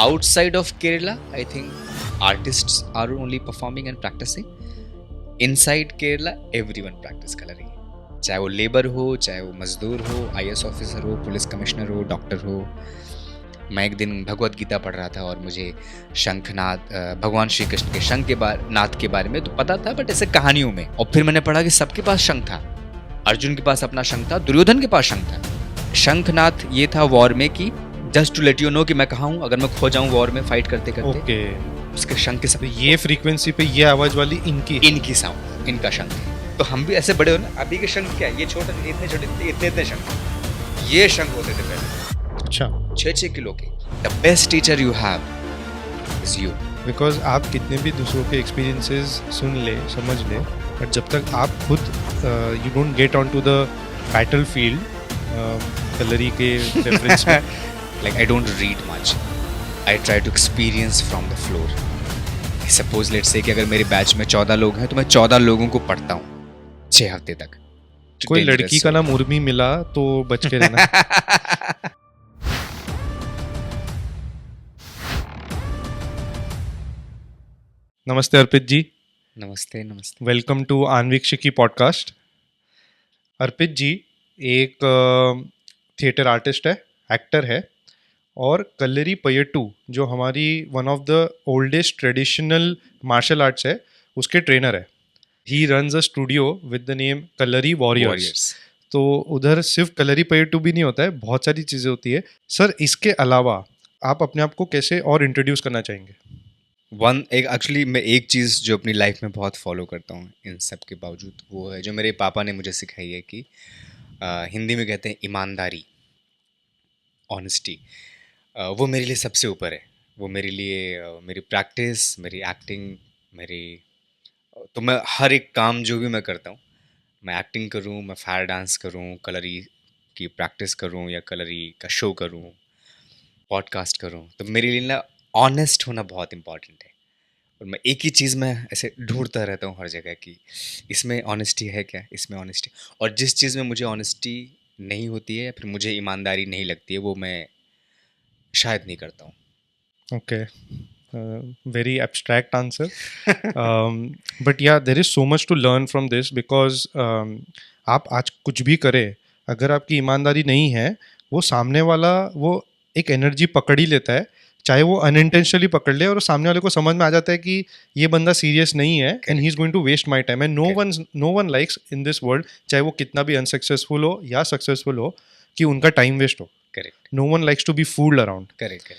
outside of Kerala, I think artists are only performing and practicing. Inside Kerala, everyone practice coloring. चाहे वो labour हो, चाहे वो मजदूर हो, IAS ऑफिसर हो, पुलिस कमिश्नर हो, डॉक्टर हो. मैं एक दिन भगवत गीता पढ़ रहा था और मुझे शंखनाद भगवान श्री कृष्ण के शंख के नाद के बारे में तो पता था, बट ऐसे कहानियों में. और फिर मैंने पढ़ा कि सबके पास शंख था. अर्जुन के पास अपना शंख था, दुर्योधन के पास शंख था. शंखनाद ये था वॉर में कि just to let you know कि मैं कहाँ हूँ, अगर मैं खो जाऊँ वॉर में फाइट करते करते. ओके, उसके शंख के सब ये फ्रीक्वेंसी पे ये आवाज वाली इनकी साउंड, इनका शंख है. तो हम भी ऐसे बड़े हो ना. अभी के शंख क्या है, ये छोटे इतने छोटे इतने शंख. ये शंख होते थे पहले. अच्छा, 6-6 किलो के. The best teacher you have is you. Because आप कितने भी दूसरों के एक्सपीरियंसेस सुन ले, समझ ले, बट जब तक आप खुद you don't get on to the battlefield, kalari के रेफरेंस में, Like I don't read much. I try to experience from the floor. Suppose let's say कि अगर मेरे बैच में 14 लोग हैं तो मैं 14 लोगों को पढ़ता हूँ 6 हफ्ते तक. कोई लड़की का नाम उर्मी मिला तो बच के रहना. नमस्ते अर्पित जी. नमस्ते. Welcome to Anvikshiki podcast. Arpit ji एक थिएटर आर्टिस्ट है, एक्टर है, और कल्लरी पयट्टू जो हमारी one of the oldest traditional martial arts है उसके ट्रेनर है. He runs a studio with the name Kalari warriors. तो उधर सिर्फ कल्लरी पयट्टू भी नहीं होता है, बहुत सारी चीज़ें होती है. सर, इसके अलावा आप अपने आप को कैसे और इंट्रोड्यूस करना चाहेंगे? एक्चुअली मैं एक चीज़ जो अपनी लाइफ में बहुत फॉलो करता हूँ इन सब के बावजूद, वो है जो मेरे पापा ने मुझे सिखाई है कि हिंदी में कहते हैं ईमानदारी, ऑनेस्टी. वो मेरे लिए सबसे ऊपर है. वो मेरे लिए मेरी प्रैक्टिस, मेरी एक्टिंग, तो मैं हर एक काम जो भी मैं करता हूँ, मैं एक्टिंग करूँ, मैं फायर डांस करूँ, कलरी की प्रैक्टिस करूँ या कलरी का शो करूँ, पॉडकास्ट करूँ, तो मेरे लिए ना ऑनेस्ट होना बहुत इम्पॉर्टेंट है. और मैं एक ही चीज़ में ऐसे ढूंढता रहता हूँ हर जगह कि इसमें ऑनेस्टी है क्या, इसमें ऑनेस्टी. और जिस चीज़ में मुझे ऑनेस्टी नहीं होती है या फिर मुझे ईमानदारी नहीं लगती है, वो मैं शायद नहीं करता हूँ. Okay, very abstract answer. But yeah, there is so much to learn from this because आप आज कुछ भी करें, अगर आपकी ईमानदारी नहीं है, वो सामने वाला वो एक एनर्जी पकड़ ही लेता है, चाहे वो अनइंटेंशनली पकड़ ले, और सामने वाले को समझ में आ जाता है कि ये बंदा सीरियस नहीं है and he is going to waste my time. And no one likes in this world, चाहे वो कितना भी अनसक्सेसफुल हो या सक्सेसफुल हो, कि उनका टाइम वेस्ट हो. Correct. No one likes to be fooled around. Correct.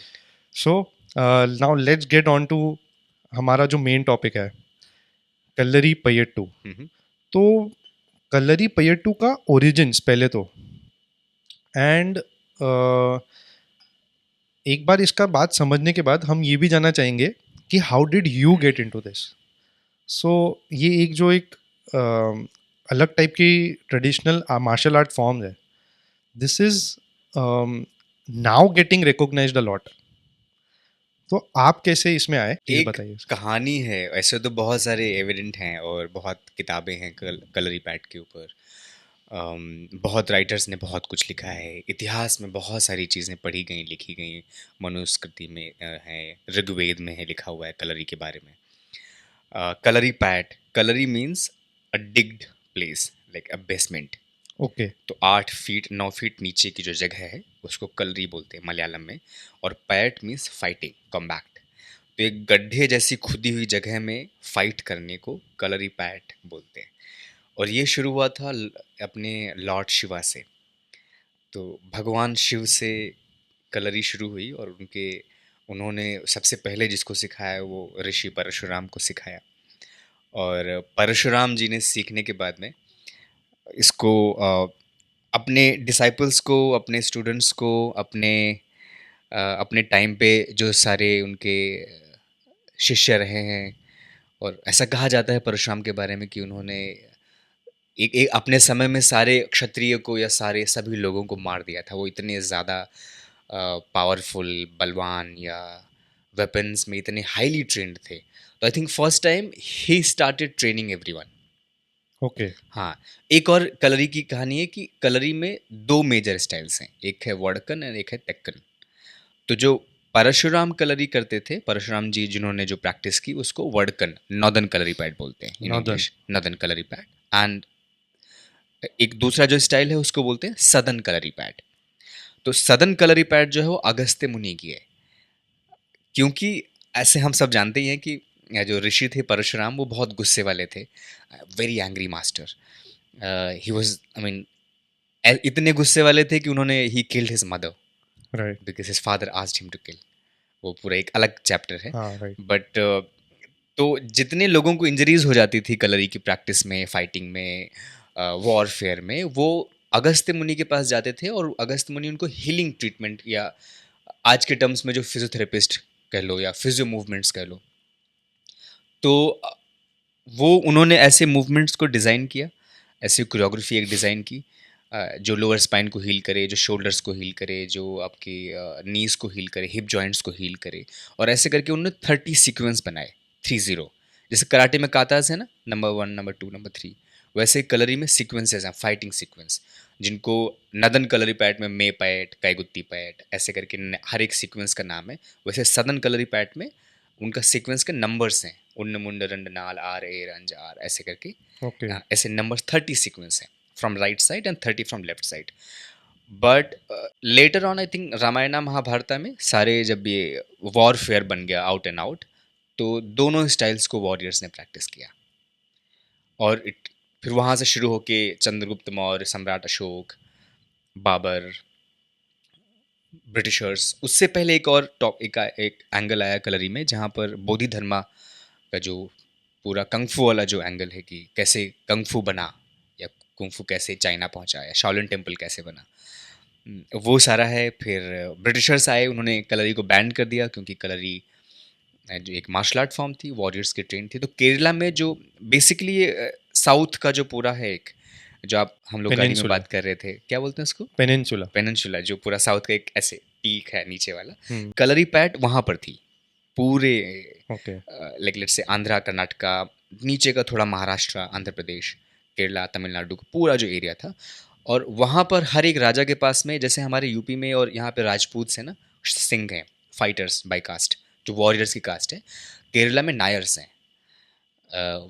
So now let's get on to हमारा जो मेन टॉपिक है, कल्लरी पयट्टू. तो कल्लरी पयट्टू का ओरिजिन्स पहले तो, एंड एक बार इसका बात समझने के बाद हम ये भी जानना चाहेंगे कि how did you get into this. So ये एक जो एक अलग टाइप की ट्रेडिशनल मार्शल आर्ट फॉर्म है, this is now getting recognised a lot. तो आप कैसे इसमें आए, एक बताइए. कहानी है. ऐसे तो बहुत सारे एविडेंट हैं और बहुत किताबें हैं कलरी पैड के ऊपर. बहुत राइटर्स ने बहुत कुछ लिखा है. इतिहास में बहुत सारी चीज़ें पढ़ी गई, लिखी गई. मनुस्मृति में है, ऋग्वेद में है लिखा हुआ है कलरी के बारे में. Kalaripayattu, kalari means a digged place, like a basement. Okay. तो 8 फीट 9 फीट नीचे की जो जगह है उसको कलरी बोलते हैं मलयालम में. और पैट मीन्स फाइटिंग, कॉम्बैक्ट. तो एक गड्ढे जैसी खुदी हुई जगह में फाइट करने को कलरी पैट बोलते हैं. और ये शुरू हुआ था अपने लॉर्ड शिवा से. तो भगवान शिव से कलरी शुरू हुई और उन्होंने सबसे पहले जिसको सिखाया वो ऋषि परशुराम को सिखाया. और परशुराम जी ने सीखने के बाद में इसको अपने डिसाइपल्स को, अपने स्टूडेंट्स को, अपने टाइम पे जो सारे उनके शिष्य रहे हैं. और ऐसा कहा जाता है परशुराम के बारे में कि उन्होंने एक अपने समय में सारे क्षत्रिय को या सारे सभी लोगों को मार दिया था. वो इतने ज़्यादा पावरफुल, बलवान या वेपन्स में इतने हाईली ट्रेंड थे. तो I think first time he started training everyone. Okay. हाँ. एक और कलरी की कहानी है कि कलरी में 2 मेजर स्टाइल्स हैं. एक है वडकन और एक है टेक्कन. तो जो परशुराम कलरी करते थे, परशुराम जी जिन्होंने जो प्रैक्टिस की उसको वर्डकन नॉर्दर्न कलरी पैड बोलते हैं in northern. English, northern kalaripayattu. And एक दूसरा जो स्टाइल है उसको बोलते हैं सदर्न कलरी पैड। तो सदर्न कलरी पैड जो है वो अगस्त्य मुनि की है, क्योंकि ऐसे हम सब जानते ही हैं कि जो ऋषि थे परशुराम वो बहुत गुस्से वाले थे, very angry master. He was, I mean, इतने गुस्से वाले थे कि उन्होंने he killed his mother right. Because his father asked him to kill. वो पूरा एक अलग चैप्टर है। हाँ राइट। बट तो जितने लोगों को इंजरीज हो जाती थी कलरी की प्रैक्टिस में, फाइटिंग में, वॉरफेयर में, वो अगस्त्य मुनि के पास जाते थे और अगस्त्य मुनि उनको हीलिंग ट्रीटमेंट, या आज के टर्म्स में जो फिजियोथेरेपिस्ट कह लो या फिजियो मूवमेंट्स कह लो, तो वो उन्होंने ऐसे मूवमेंट्स को डिज़ाइन किया, ऐसी कोरियोग्राफी एक डिज़ाइन की, जो लोअर स्पाइन को हील करे, जो शोल्डर्स को हील करे, जो आपकी नीज़ को हील करे, हिप जॉइंट्स को हील करे। और ऐसे करके उन्होंने 30 सीक्वेंस बनाए, 30। जैसे कराटे में काताज है ना, नंबर 1, नंबर 2, नंबर 3, वैसे कलरी में सीक्वेंसेस हैं, फाइटिंग सीक्वेंस, जिनको नदन कलरी पैट में मे पैट, काईगुत्ती पैट, ऐसे करके हर एक सीक्वेंस का नाम है। वैसे सदन कलरी पैट में उनका सीक्वेंस के नंबर्स हैं, उन्न मुंड रंड नाल आर ए रंज आर, ऐसे करके ओके। ऐसे नंबर 30 सीक्वेंस हैं from right side and 30 from left side. But later on I think Ramayan Mahabharata में सारे जब ये वॉरफेयर बन गया आउट एंड आउट, तो दोनों स्टाइल्स को वॉरियर्स ने प्रैक्टिस किया। और फिर वहाँ से शुरू होके चंद्रगुप्त मौर्य, सम्राट अशोक, बाबर, ब्रिटिशर्स, उससे पहले एक और एक एंगल आया कलरी में जहाँ पर बोधि धर्मा का जो पूरा कंगफू वाला जो एंगल है कि कैसे कंगफू बना, या कुंफू कैसे चाइना पहुंचा, या शाओलिन टेम्पल कैसे बना, वो सारा है। फिर ब्रिटिशर्स आए, उन्होंने कलरी को बैन कर दिया क्योंकि कलरी जो एक मार्शल आर्ट फॉर्म थी, वॉरियर्स की ट्रेन थी। तो केरला में जो बेसिकली साउथ का जो पूरा है, एक जो आप हम लोग गाड़ी में पेनिनसुला। बात कर रहे थे, क्या बोलते हैं उसको, पेनिनसुला। पेनिनसुला, जो पूरा साउथ का एक ऐसे पीक है नीचे वाला, हम्म। कलरी पैट वहाँ पर थी पूरे, okay. Like let's say Andhra, Karnataka, नीचे का थोड़ा महाराष्ट्र, आंध्र प्रदेश, केरला, तमिलनाडु का पूरा जो एरिया था। और वहाँ पर हर एक राजा के पास में, जैसे हमारे यूपी में और यहाँ पे राजपूत हैं ना, सिंह हैं, फाइटर्स बाय कास्ट, जो वॉरियर्स की कास्ट है। केरला में नायर्स हैं,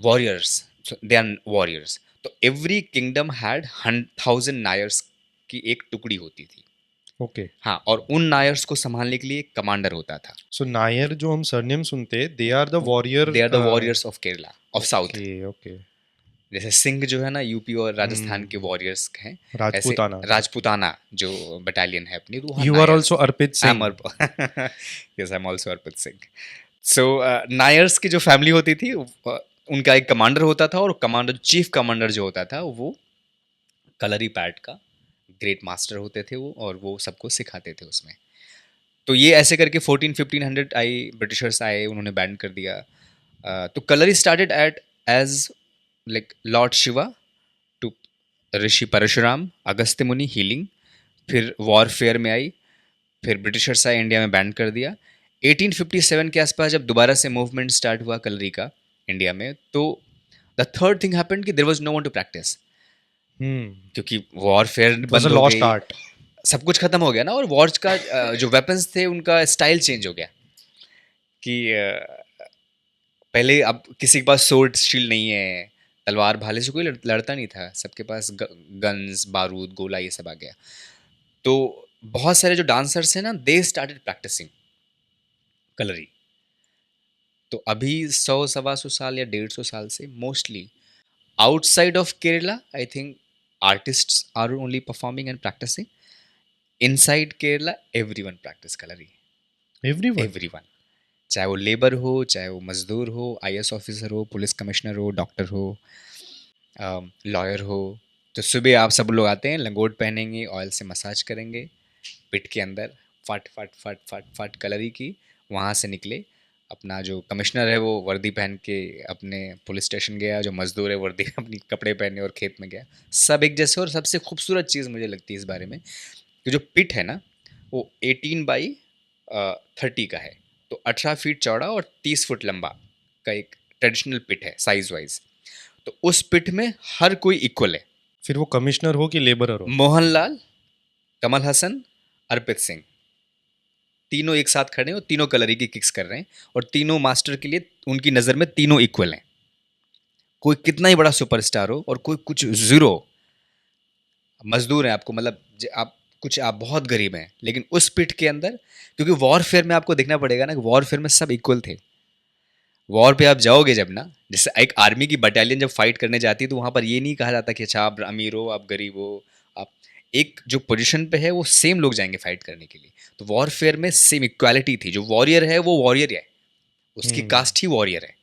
वॉरियर्स, दे आर वॉरियर्स। तो एवरी किंगडम हैड 1000 नायर्स की एक टुकड़ी होती थी। ओके। हाँ, और उन नायर्स को संभालने के लिए एक कमांडर होता था। सो नायर जो हम सरनेम सुनते हैं, they are the warrior. They are the warriors of Kerala, of south. Okay okay. जैसे सिंह जो है ना यूपी और राजस्थान के हम्म। वॉरियर्स हैं, ऐसे राजपूताना। राजपूताना जो बटालियन है अपनी, तो वहाँ यू आर नायर्स ऑल्सो हैं। Arpit I am Singh. Yes, I am also Arpit Singh. So Nairs की जो फैमिली होती थी, उनका एक कमांडर होता था, और कमांडर, चीफ कमांडर जो होता था वो कलरी पैट का ग्रेट मास्टर होते थे वो, और वो सबको सिखाते थे उसमें। तो ये ऐसे करके 1400-1500 आई, ब्रिटिशर्स आए, उन्होंने बैन कर दिया। तो Kalari started at age like lord Shiva to Rishi Parshuram, Agastya Muni, healing. फिर वॉरफेयर में आई, फिर ब्रिटिशर्स आए, इंडिया में बैन कर दिया। 1857 के आसपास जब दोबारा से मूवमेंट स्टार्ट हुआ कलरी का इंडिया में, तो द थर्ड थिंग हैपेंड कि there was no one to practice, क्योंकि वॉरफेयर इट वाज अ बंद हो लॉस्ट गई, आर्ट। सब कुछ खत्म हो गया ना। और वॉर्स का जो वेपन्स थे उनका स्टाइल चेंज हो गया कि पहले अब किसी के पास सोर्ड शील्ड नहीं है, तलवार भाले से कोई लड़ता नहीं था, सबके पास गन्स, बारूद, गोला, ये सब आ गया। तो बहुत सारे जो डांसर्स हैं ना, दे स्टार्टेड प्रैक्टिसिंग कलरी। तो अभी 100-125 साल या 150 साल से mostly outside of Kerala, I think artists are only performing and practicing. Inside Kerala everyone practice kalari, everyone. Everyone, चाहे वो लेबर हो, चाहे वो मजदूर हो, आईएएस ऑफिसर हो, पुलिस कमिश्नर हो, डॉक्टर हो, लॉयर हो। तो सुबह आप सब लोग आते हैं, लंगोट पहनेंगे, ऑयल से मसाज करेंगे पिट के अंदर, फट फट फट फट फट कलरी की। वहाँ से निकले, अपना जो कमिश्नर है वो वर्दी पहन के अपने पुलिस स्टेशन गया, जो मजदूर है वर्दी अपनी कपड़े पहने और खेत में गया, सब एक जैसे। और सबसे खूबसूरत चीज़ मुझे लगती है इस बारे में कि जो पिट है ना, वो 18x30 का है, तो 18 फीट चौड़ा और 30 फुट लंबा का एक ट्रेडिशनल पिट है साइज वाइज। तो उस पिट में हर कोई इक्वल है। फिर वो कमिश्नर हो कि लेबरर हो। मोहनलाल, कमल हसन, अर्पित सिंह, तीनों एक साथ खड़े हैं और तीनों कलरी की किक्स कर रहे हैं, और तीनों मास्टर के लिए उनकी नज़र में तीनों इक्वल हैं। कोई कितना ही बड़ा सुपरस्टार हो और कोई कुछ ज़ीरो मजदूर हैं, आपको मतलब आप कुछ, आप बहुत गरीब हैं, लेकिन उस पिट के अंदर, क्योंकि वॉरफेयर में आपको देखना पड़ेगा ना कि वॉरफेयर में सब इक्वल थे। वॉर पे आप जाओगे जब ना, जैसे एक आर्मी की बटालियन जब फाइट करने जाती है तो वहाँ पर ये नहीं कहा जाता कि अच्छा आप अमीर हो, आप गरीब हो, आप एक जो पोजीशन पे है वो सेम लोग जाएंगे फाइट करने के लिए। तो वॉरफेयर में सेम इक्वालिटी थी, जो वॉरियर है वो वॉरियर है, उसकी हम्म। कास्ट ही वॉरियर है।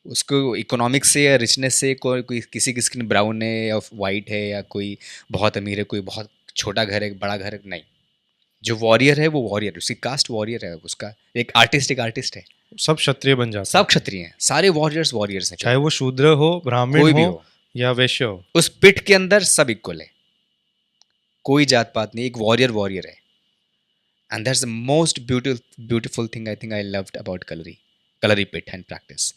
उसको इकोनॉमिक्स से या रिचनेस से कोई कोई किसी की स्किन ब्राउन है या वाइट है, या कोई बहुत अमीर है, कोई बहुत छोटा घर है, बड़ा घर है, नहीं। जो वॉरियर है वो वॉरियर, उसकी कास्ट वॉरियर है, उसका एक आर्टिस्ट है। सब क्षत्रिय बन जाते सब हैं, क्षत्रिय हैं, सारे वॉरियर्स वॉरियर्स हैं फिर। चाहे वो शूद्र हो, ब्राह्मण कोई भी हो हो, या वैश्य हो। उस पिट के अंदर सब इक्वल है, कोई जात पात नहीं, एक वॉरियर वॉरियर है। And that's the most beautiful thing I think I loved about Kalari pit and practice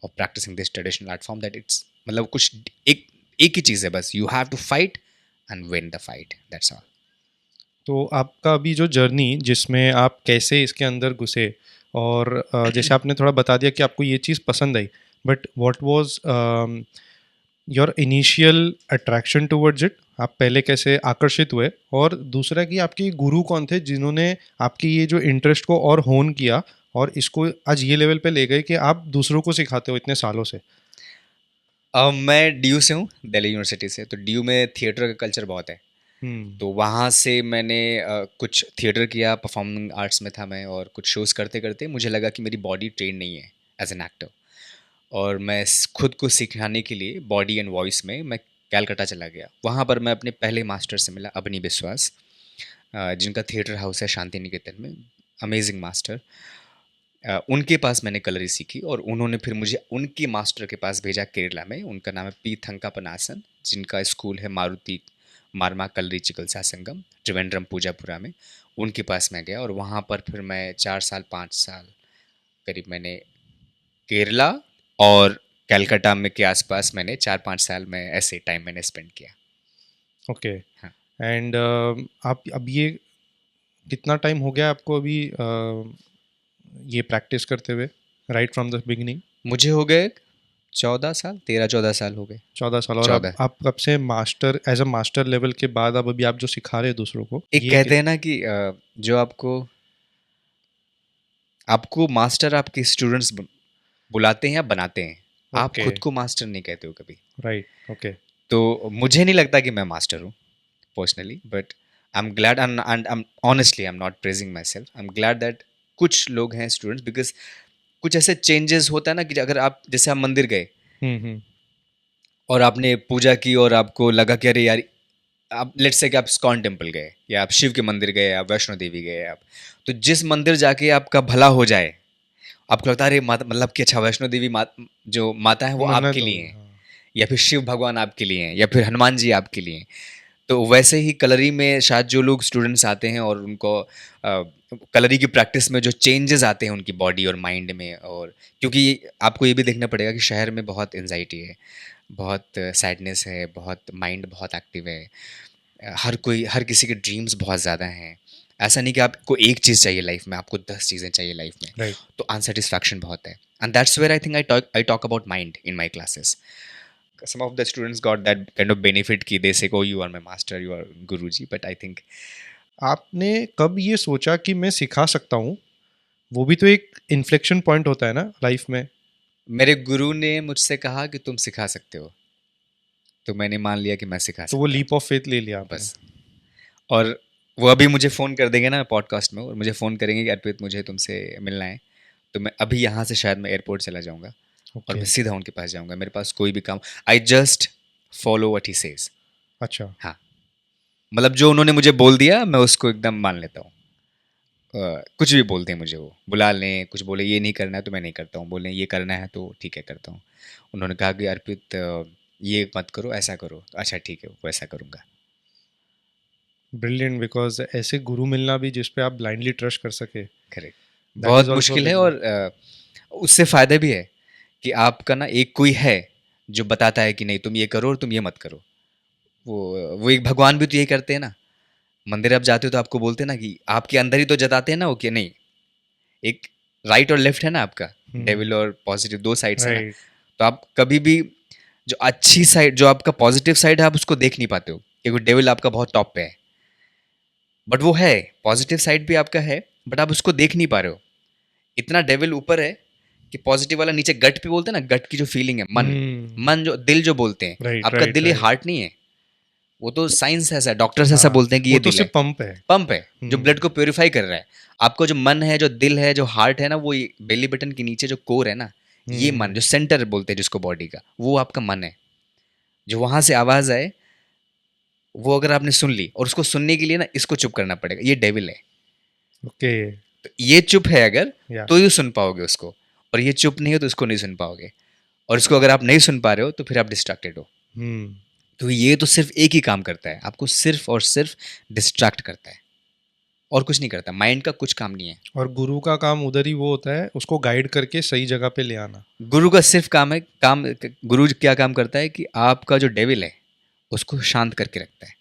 और practising this traditional art form, that it's मतलब कुछ एक एक ही चीज़ है बस, you have to fight and win the fight, that's all. तो आपका अभी जो जर्नी, जिसमें आप कैसे इसके अंदर घुसे, और जैसे आपने थोड़ा बता दिया कि आपको ये चीज़ पसंद आई, but what was your initial attraction towards it? आप पहले कैसे आकर्षित हुए, और दूसरा कि आपके गुरु कौन थे जिन्होंने आपकी ये जो इंटरेस्ट को और होन किया और इसको आज ये लेवल पे ले गए कि आप दूसरों को सिखाते हो इतने सालों से? मैं डी से हूँ, दिल्ली यूनिवर्सिटी से। तो डी में थिएटर का कल्चर बहुत है। हम्म। तो वहाँ से मैंने कुछ थिएटर किया, परफॉर्मिंग आर्ट्स में था मैं, और कुछ शोज़ करते करते मुझे लगा कि मेरी बॉडी ट्रेन नहीं है एज एन एक्टर, और मैं खुद को सिखाने के लिए बॉडी एंड वॉइस में मैं कैलकाटा चला गया। वहाँ पर मैं अपने पहले मास्टर से मिला, अबनी विश्वास, जिनका थिएटर हाउस है शांति निकेतन में। Amazing master. उनके पास मैंने कलरी सीखी, और उन्होंने फिर मुझे उनके मास्टर के पास भेजा केरला में। उनका नाम है पी थंकापनासन, जिनका स्कूल है मारुति मारमा कलरी चिकित्सा संगम, त्रिवेंद्रम पूजापुरा में। उनके पास मैं गया, और वहाँ पर फिर मैं 4 साल 5 साल करीब मैंने केरला और कलकत्ता में के आसपास मैंने 4-5 साल में ऐसे टाइम मैंने स्पेंड किया। ओके। हाँ। एंड आप अब ये कितना टाइम हो गया आपको अभी ये प्रैक्टिस करते हुए, राइट फ्रॉम द बिगिनिंग? मुझे हो गए 14 साल, 13-14 साल हो गए। 14 साल। और अब 14। आप कब से master, as a master level के बाद अब अभी आप जो सिखा रहे हैं दूसरों को, एक ये कहते हैं ना कि जो आपको आपको मास्टर आपके स्टूडेंट्स बुलाते हैं या बनाते हैं, आप ओके। खुद को मास्टर नहीं कहते हो कभी। राइट। ओके। तो मुझे नहीं लगता कि मैं मास्टर हूँ personally, but I am glad, and I am honestly I am not praising my self, I am glad that कुछ लोग हैं स्टूडेंट्स, बिकॉज कुछ ऐसे चेंजेस होता है ना कि अगर आप जैसे आप मंदिर गए हम्म। और आपने पूजा की और आपको लगा कि अरे यार, आप लेट्स से कि आप इस्कॉन टेम्पल गए, या आप शिव के मंदिर गए, आप वैष्णो देवी गए, आप तो जिस मंदिर जाके आपका भला हो जाए, आपको लगता है अरे माता, मतलब कि अच्छा वैष्णो देवी जो माता है वो आपके मन्नत लिए होगी, हैं, हाँ। या फिर शिव भगवान आपके लिए हैं, या फिर हनुमान जी आपके लिए हैं। तो वैसे ही कलरी में शायद जो लोग स्टूडेंट्स आते हैं और उनको कलरी की प्रैक्टिस में जो चेंजेस आते हैं उनकी बॉडी और माइंड में, और क्योंकि आपको ये भी देखना पड़ेगा कि शहर में बहुत एनजाइटी है, बहुत सैडनेस है, बहुत माइंड बहुत एक्टिव है, हर किसी के ड्रीम्स बहुत ज़्यादा हैं। ऐसा नहीं कि आपको एक चीज़ चाहिए लाइफ में, आपको 10 चीज़ें चाहिए लाइफ में। राइट। तो अनसेटिस्फैक्शन बहुत है, and that's where I think I talk about mind in my classes. Some of the students got that kind of benefit कि they say, oh you are my master, you are Guruji, but I think आपने कब ये सोचा कि मैं सिखा सकता हूँ? वो भी तो एक इन्फ्लेक्शन पॉइंट होता है ना लाइफ में। मेरे गुरु ने मुझसे कहा कि तुम सिखा सकते हो, तो मैंने मान लिया कि मैं सिखा तो वो सकता हूँ, लीप ऑफ फेथ ले लिया आपने। बस। और वो अभी मुझे फ़ोन कर देंगे ना पॉडकास्ट में, और मुझे फ़ोन करेंगे कि अर्पित मुझे तुमसे मिलना है, तो मैं अभी यहाँ से शायद मैं एयरपोर्ट चला जाऊँगा, और ओके। मैं सीधा उनके पास जाऊँगा। मेरे पास कोई भी काम, I just follow what he says. अच्छा। हाँ, मतलब जो उन्होंने मुझे बोल दिया मैं उसको एकदम मान लेता हूँ। कुछ भी बोलते हैं मुझे, वो बुला लें, कुछ बोले ये नहीं करना है तो मैं नहीं करता हूँ, बोलें ये करना है तो ठीक है करता हूँ। उन्होंने कहा कि अर्पित ये मत करो, ऐसा करो, तो अच्छा ठीक है वैसा करूँगा। ब्रिलियंट, बिकॉज ऐसे गुरु मिलना भी जिस पे आप ब्लाइंडली ट्रस्ट कर सके, करेक्ट। दैट इज बहुत ऑल्सो मुश्किल है, बिग। और उससे फ़ायदा भी है कि आपका ना एक कोई है जो बताता है कि नहीं तुम ये करो और तुम ये मत करो। वो एक भगवान भी तो यही करते हैं ना, मंदिर आप जाते हो तो आपको बोलते हैं ना कि आपके अंदर ही तो जताते हैं ना वो कि नहीं, एक राइट और लेफ्ट है ना आपका, डेविल और पॉजिटिव, दो साइड्स है ना। राइट। तो आप कभी भी जो अच्छी साइड, जो आपका पॉजिटिव साइड है, आप उसको देख नहीं पाते हो क्योंकि डेविल आपका बहुत टॉप पे है। बट वो है, पॉजिटिव साइड भी आपका है, बट आप उसको देख नहीं पा रहे हो। इतना डेविल ऊपर है कि पॉजिटिव वाला नीचे, गट पे बोलते हैं ना, गट की जो फीलिंग है, मन, मन जो दिल जो बोलते हैं, राइट आपका राइट दिल, ये राइट। हार्ट नहीं है। वो तो साइंस ऐसा है, डॉक्टर्स ऐसा हाँ, बोलते हैं कि वो ये तो दिल है, सिर्फ पंप है। पंप है जो ब्लड को प्योरीफाई कर रहा है। आपको जो मन है, जो दिल है, जो हार्ट है ना, वो बेली बटन के नीचे जो कोर है ना, ये मन, जो सेंटर बोलते हैं जिसको बॉडी का, वो आपका मन है। जो वहां से आवाज आए, वो अगर आपने सुन ली, और उसको सुनने के लिए ना इसको चुप करना पड़ेगा, ये डेविल है। ओके। तो ये चुप है अगर, या। तो ही सुन पाओगे उसको, और ये चुप नहीं हो तो उसको नहीं सुन पाओगे। और इसको अगर आप नहीं सुन पा रहे हो तो फिर आप डिस्ट्रैक्टेड हो। हम्म। तो ये तो सिर्फ एक ही काम करता है, आपको सिर्फ और सिर्फ डिस्ट्रैक्ट करता है, और कुछ नहीं करता। माइंड का कुछ काम नहीं है। और गुरु का काम उधर ही वो होता है, उसको गाइड करके सही जगह पे ले आना। गुरु का सिर्फ काम है, काम, गुरु क्या काम करता है कि आपका जो डेविल है उसको शांत करके रखता है,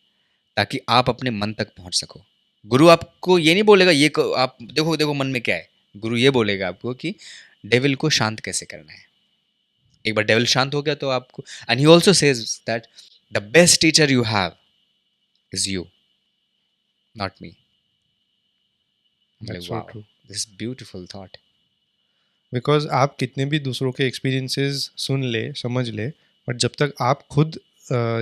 ताकि आप अपने मन तक पहुंच सको। गुरु आपको ये नहीं बोलेगा आप देखो देखो मन में क्या है। गुरु ये बोलेगा आपको कि डेविल को शांत कैसे करना है। एक बार डेविल शांत हो गया तो आपको, and he also says that the best teacher you have is you, not me. That's so wow, true. This beautiful thought. Because आप कितने भी दूसरों के एक्सपीरियंसेस सुन ले, समझ ले, बट जब तक आप खुद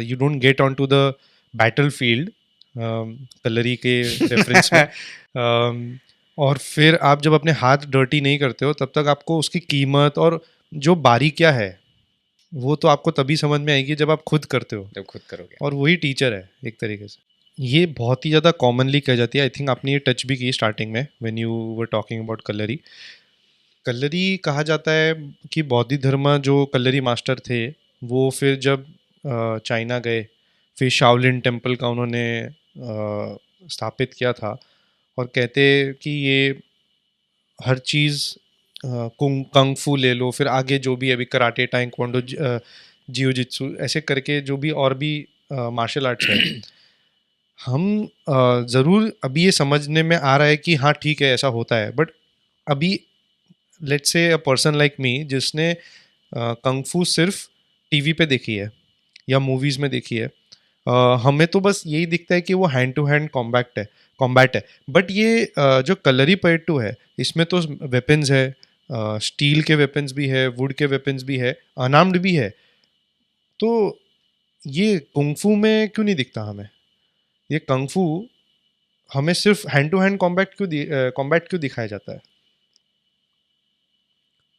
you don't get on to the battlefield, kalari के रेफरेंस में, और फिर आप जब अपने हाथ डर्टी नहीं करते हो, तब तक आपको उसकी कीमत और जो बारीकियाँ है वो तो आपको तभी समझ में आएगी जब आप खुद करते हो। जब खुद करोगे। और वही टीचर है एक तरीके से। ये बहुत ही ज़्यादा कॉमनली कह जाती है। आई थिंक आपने ये टच भी की स्टार्टिंग में when you were talking about Kalari. Kalari कहा जाता है कि बौद्ध धर्म जो कल्लरी मास्टर थे, वो फिर जब चाइना गए, फिर शाओलिन टेम्पल का उन्होंने स्थापित किया था। और कहते कि ये हर चीज़, कंग फू ले लो, फिर आगे जो भी अभी कराटे, टाइक्वांडो, जियो जित्सु, ऐसे करके जो भी और भी मार्शल आर्ट्स है, हम ज़रूर अभी ये समझने में आ रहा है कि हाँ ठीक है ऐसा होता है, बट अभी let's say a person like me जिसने कंग फू सिर्फ टीवी पे देखी है या मूवीज़ में देखी है, हमें तो बस यही दिखता है कि वो हैंड टू हैंड कॉम्बैट है। बट ये जो कलरी पयट्टू है, इसमें तो वेपन्स है, स्टील के वेपन्स भी है, वुड के वेपन्स भी है, अनार्म्ड भी है। तो ये कुंगफू में क्यों नहीं दिखता हमें? ये कंगफू हमें सिर्फ हैंड टू हैंड कॉम्बैट क्यों दिखाया जाता है?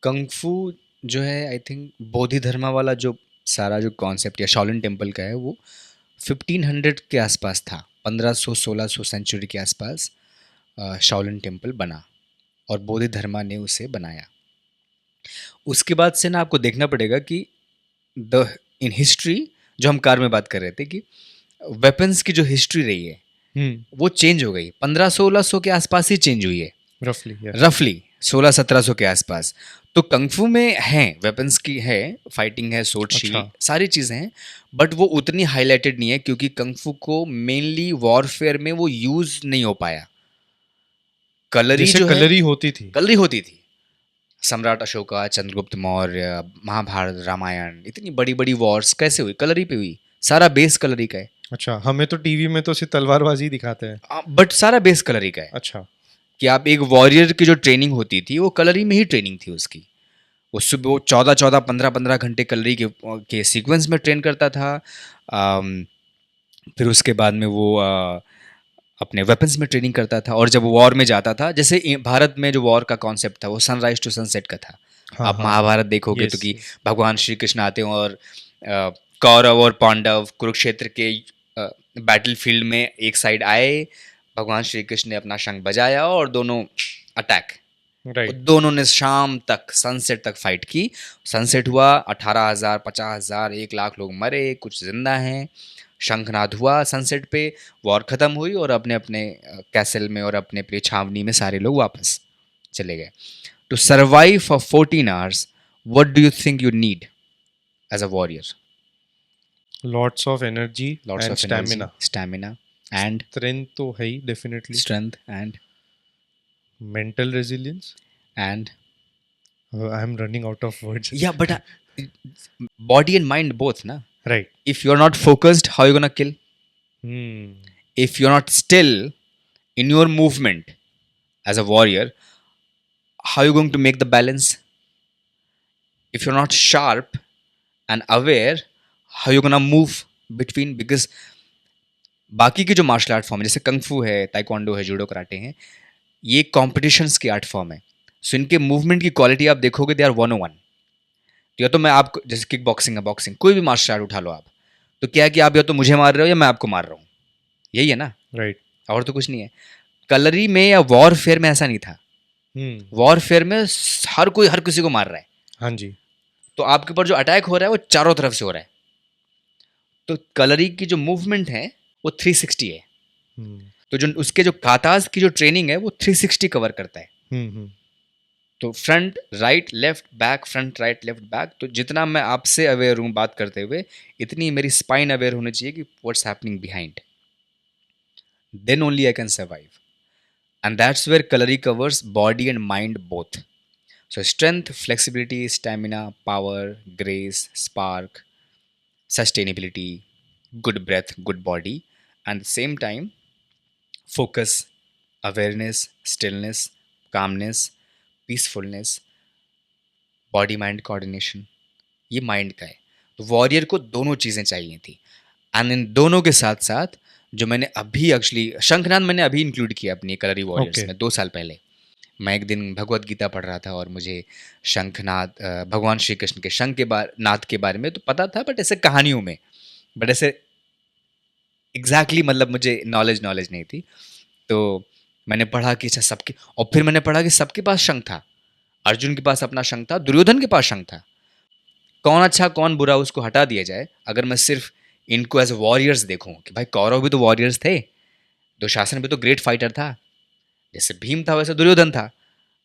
कंगफू जो है, आई थिंक बोधि धर्मा वाला जो सारा जो कॉन्सेप्ट या शाओलिन टेम्पल का है, वो 1500 के आसपास था। 1500-1600 सेंचुरी के आसपास शाओलिन टेम्पल बना, और बोधि धर्मा ने उसे बनाया। उसके बाद से ना आपको देखना पड़ेगा कि द इन हिस्ट्री, जो हम कार में बात कर रहे थे कि वेपन्स की जो हिस्ट्री रही है वो चेंज हो गई। 1500-1600 के आसपास ही चेंज हुई है, रफली। रफली 1600-1700 के आसपास। तो कंगफू में है, वेपन्स की है, फाइटिंग है, सोर्ड शील्ड, अच्छा। सारी चीज़ें हैं, बट वो उतनी हाईलाइटेड नहीं है क्योंकि कंगफू को मेनली वॉरफेयर में वो यूज़ नहीं हो पाया। कलरी जैसे जो है, कलरी होती थी। कलरी होती थी। सम्राट अशोका, चंद्रगुप्त मौर्य, महाभारत, रामायण, इतनी बड़ी बड़ी वॉर्स कैसे हुई? कलरी पे हुई। सारा बेस कलरी का है। अच्छा, हमें तो टीवी में तो सिर्फ तलवारबाजी दिखाते हैं। बट सारा बेस कलरी का है। अच्छा। कि आप एक वॉरियर की जो ट्रेनिंग होती थी वो कलरी में ही ट्रेनिंग थी उसकी। वो सुबह वो 14-14, 15-15 घंटे कलरी के सीक्वेंस में ट्रेन करता था। फिर उसके बाद में वो अपने वेपन्स में ट्रेनिंग करता था, और जब वो वॉर में जाता था, जैसे भारत में जो वॉर का कॉन्सेप्ट था वो सनराइज टू सनसेट का था। हाँ आप हाँ। महाभारत देखोगे तो यस कि यस। भगवान श्री कृष्ण आते हैं, और कौरव और पांडव कुरुक्षेत्र के बैटल फील्ड में एक साइड आए, भगवान श्री कृष्ण ने अपना शंख बजाया और दोनों अटैक। राइट। दोनों ने शाम तक, सनसेट तक फाइट की। सनसेट हुआ, 18,000, 50,000, 1 लाख लोग मरे, कुछ जिंदा हैं। शंखनाद हुआ सनसेट पे, वॉर ख़त्म हुई, और अपने अपने कैसल में और अपने अपनी छावनी में सारे लोग वापस चले गए। To survive for 14 hours, what do you think you need as a warrior? Lots of energy lots and of energy, stamina. Stamina, and strength तो है ही definitely, strength and mental resilience, and I am running out of words. yeah, but body and mind both, na. Right. If you're not focused, how you gonna kill? If you're not still in your movement as a warrior, how are you going to make the balance? If you're not sharp and aware, how you gonna move between? Because बाकी के जो martial art form है जैसे kung fu है, taekwondo है, judo karate हैं, ये competitions की आर्ट फॉर्म है. सो इनके मूवमेंट की क्वालिटी आप देखोगे, दे आर 101. या तो मैं आपको, जैसे किक बॉक्सिंग है, बॉक्सिंग, कोई भी मार्शल आर्ट उठा लो आप, तो क्या है कि आप या तो मुझे मार रहे हो या मैं आपको मार रहा हूँ, यही है ना. राइट. और तो कुछ नहीं है. कलरी में या वॉरफेयर में ऐसा नहीं था. वॉरफेयर में हर कोई हर किसी को मार रहा है. हाँ जी. तो आपके ऊपर जो अटैक हो रहा है वो चारों तरफ से हो रहा है. तो कलरी की जो मूवमेंट है वो 360 है. तो जो उसके जो काताज की जो ट्रेनिंग है वो 360 कवर करता है. तो front right left back, front right left back. तो जितना मैं आपसे अवेयर हूँ बात करते हुए, इतनी मेरी स्पाइन अवेयर होनी चाहिए कि what's happening behind. Then only I can survive. And that's where Kalari covers body and mind both. So strength, flexibility, stamina, power, grace, spark, sustainability, good breath, good body, and at the same time, focus, awareness, stillness, calmness, peacefulness, body mind coordination. ये mind का है. तो warrior को दोनों चीज़ें चाहिए थी. And in दोनों के साथ साथ जो मैंने अभी एक्चुअली शंखनाद मैंने अभी इंक्लूड किया अपनी कलरी वॉरियर्स में 2 साल पहले. मैं एक दिन भगवत गीता पढ़ रहा था और मुझे शंखनाद, भगवान श्री कृष्ण के शंख के नाद के बारे में तो पता था, बट ऐसे कहानियों में, बट ऐसे एग्जैक्टली मतलब मुझे नॉलेज नहीं थी. तो मैंने पढ़ा कि अच्छा सबके, और फिर मैंने पढ़ा कि सबके पास शंख था. अर्जुन के पास अपना शंख था, दुर्योधन के पास शंख था. कौन अच्छा कौन बुरा उसको हटा दिया जाए. अगर मैं सिर्फ इनको एज वॉरियर्स देखूं कि भाई कौरव भी तो वॉरियर्स थे, दुशासन भी तो ग्रेट फाइटर था, जैसे भीम था वैसे दुर्योधन था.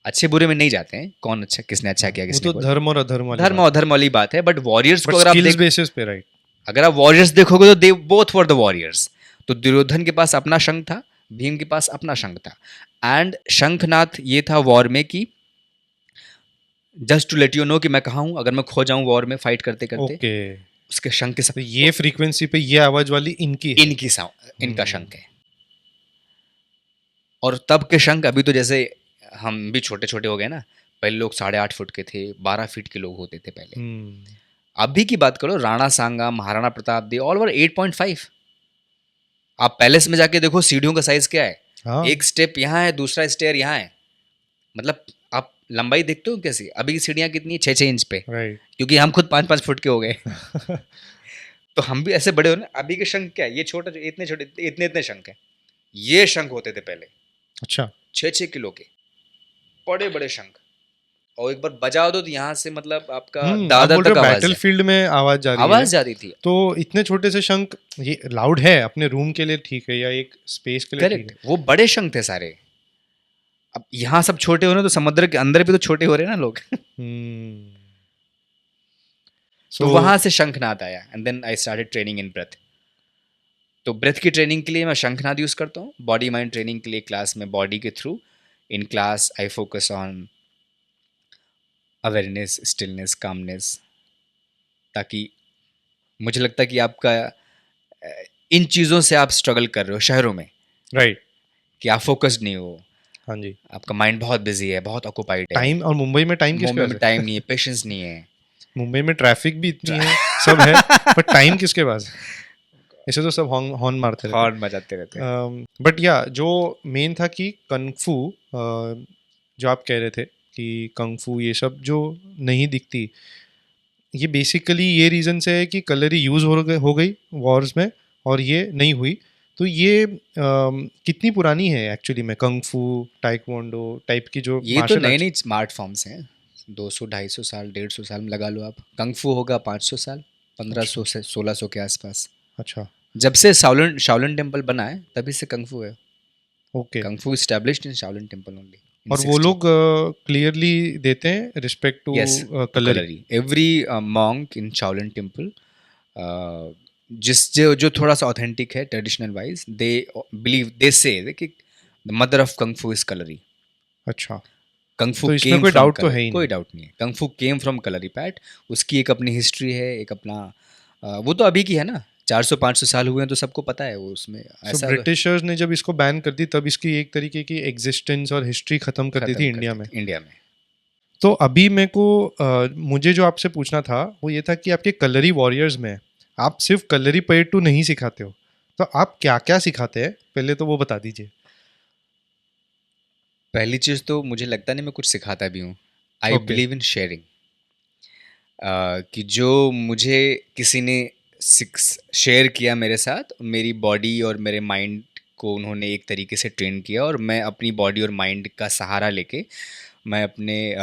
अच्छे बुरे में नहीं जाते हैं, कौन अच्छा किसने अच्छा किया, किसने वो तो धर्म और अधर्म वाली बात है. बट वॉरियर्स को अगर आप स्किल्स बेसिस पे, राइट, अगर आप वॉरियर्स देखोगे तो they both were the warriors. तो दुर्योधन के पास अपना शंख था, भीम के पास अपना शंख था. एंड शंखनाथ ये था वॉर में कि just to let you know कि मैं कहाँ हूँ. अगर मैं खो जाऊं वॉर में फाइट करते करते, उसके शंख के साथ, तो ये फ्रीक्वेंसी पे ये आवाज वाली इनकी इनका शंख है. और तब के शंख, अभी तो जैसे हम भी छोटे छोटे हो गए ना, पहले लोग 8.5 फुट के थे, 12 फीट के लोग होते थे पहले. अभी की बात करो, Rana Sanga, Maharana Pratap, they all were 8.5. आप पैलेस में जाके देखो सीढ़ियों का साइज क्या है. हाँ. एक स्टेप यहाँ है, दूसरा स्टेयर यहाँ है. मतलब आप लंबाई देखते हो कैसी. अभी की सीढ़ियाँ कितनी है, 6-6 इंच पे, क्योंकि हम खुद 5-5 फुट के हो गए. तो हम भी ऐसे बड़े हो ना. अभी के शंख क्या है, ये छोटा जो इतने छोटे इतने शंख है. ये शंख होते थे पहले, अच्छा, 6-6 किलो के बड़े बड़े शंख. और एक बार बजा दो तो यहाँ से मतलब आपका दादर तक आवाज, बैटलफील्ड में आवाज जा रही थी. तो इतने छोटे से शंख, ये लाउड है अपने रूम के लिए ठीक है, या एक स्पेस के लिए ठीक है. वो बड़े शंख थे सारे. अब यहाँ सब छोटे हो रहे, तो समुद्र के अंदर भी तो छोटे हो रहे हैं ना लोग. तो वहां से शंखनाद आया. And then I started training in breath. तो ब्रेथ की ट्रेनिंग के लिए मैं शंखनाद यूज करता हूँ. बॉडी माइंड ट्रेनिंग के लिए क्लास में बॉडी के through, in class I focus on awareness, stillness, calmness. ताकि मुझे लगता है कि आपका इन चीज़ों से आप स्ट्रगल कर रहे हो शहरों में, राइट, कि आप फोकस्ड नहीं हो. हाँ जी, आपका माइंड बहुत बिजी है, बहुत ऑक्यूपाइड है. टाइम, और मुंबई में टाइम किसके पास है? टाइम नहीं है, पेशेंस नहीं है. मुंबई में ट्रैफिक भी इतनी है, सब है, पर टाइम किसके पास है? ऐसे तो सब हॉर्न मारते रहते, हॉर्न बजाते रहते. बट या जो मेन था कि कंगफू, जो आप कह रहे थे कि कंगफू ये सब जो नहीं दिखती, ये बेसिकली ये रीज़न से है कि कलरी यूज़ हो गई वॉर्स में और ये नहीं हुई. तो ये कितनी पुरानी है एक्चुअली में कंगफू, टाइक्वांडो टाइप की जो ये तो नए नए स्मार्ट फॉर्म्स हैं. 200-250 साल, 150 साल में लगा लो आप. कंगफू होगा 500 साल, 1500 से 1600 के आसपास. अच्छा, जब से शाओलिन टेम्पल बना है तभी से कंगफू है. Okay, kung fu established in Shaolin temple only. और वो लोग क्लियरली देते हैं respect to Kalari. Every monk in Shaolin temple जो थोड़ा सा ऑथेंटिक है traditional wise, they believe, they say कि द मदर ऑफ कंग फू इज कलरी। अच्छा, कंग फू तो इसमें केम कोई फ्रॉम डाउट तो कलर, है ही कोई नहीं। डाउट नहीं है, कंग फू केम फ्रॉम कलरी पैट। उसकी एक अपनी हिस्ट्री है, एक अपना वो तो अभी की है ना, 400-500 साल हुए हैं तो सबको पता है वो, उसमें सो ऐसा तो ब्रिटिशर्स ने जब इसको बैन कर दी तब इसकी एक तरीके की एग्जिस्टेंस और हिस्ट्री खत्म कर दी थी खत्म कर इंडिया में। देते इंडिया में। तो अभी मेरे को मुझे जो आपसे पूछना था वो ये था कि आपके कलरी वॉरियर्स में आप सिर्फ कलरी पयट्टू नहीं सिखाते हो, तो आप क्या क्या सिखाते हैं पहले तो वो बता दीजिए। पहली चीज़ तो मुझे लगता नहीं मैं कुछ सिखाता भी हूँ। आई ओके। Believe in sharing. कि जो मुझे किसी ने शेयर किया मेरे साथ, मेरी बॉडी और मेरे माइंड को उन्होंने एक तरीके से ट्रेन किया, और मैं अपनी बॉडी और माइंड का सहारा लेके मैं अपने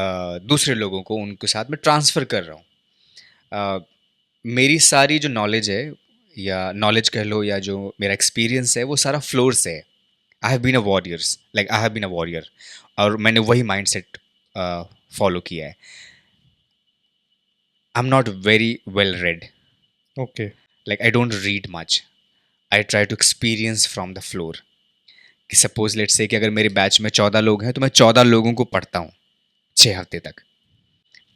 दूसरे लोगों को उनके साथ में ट्रांसफ़र कर रहा हूँ। मेरी सारी जो नॉलेज है, या नॉलेज कह लो, या जो मेरा एक्सपीरियंस है, वो सारा फ्लोर से है। I have been a warriors, like I have been a warrior, और मैंने वही माइंडसेट फॉलो किया है। I am not very well read, okay. Like I don't read much, I try to experience from the floor. कि suppose let say कि अगर मेरे batch में 14 लोग हैं तो मैं 14 लोगों को पढ़ता हूँ 6 हफ्ते तक।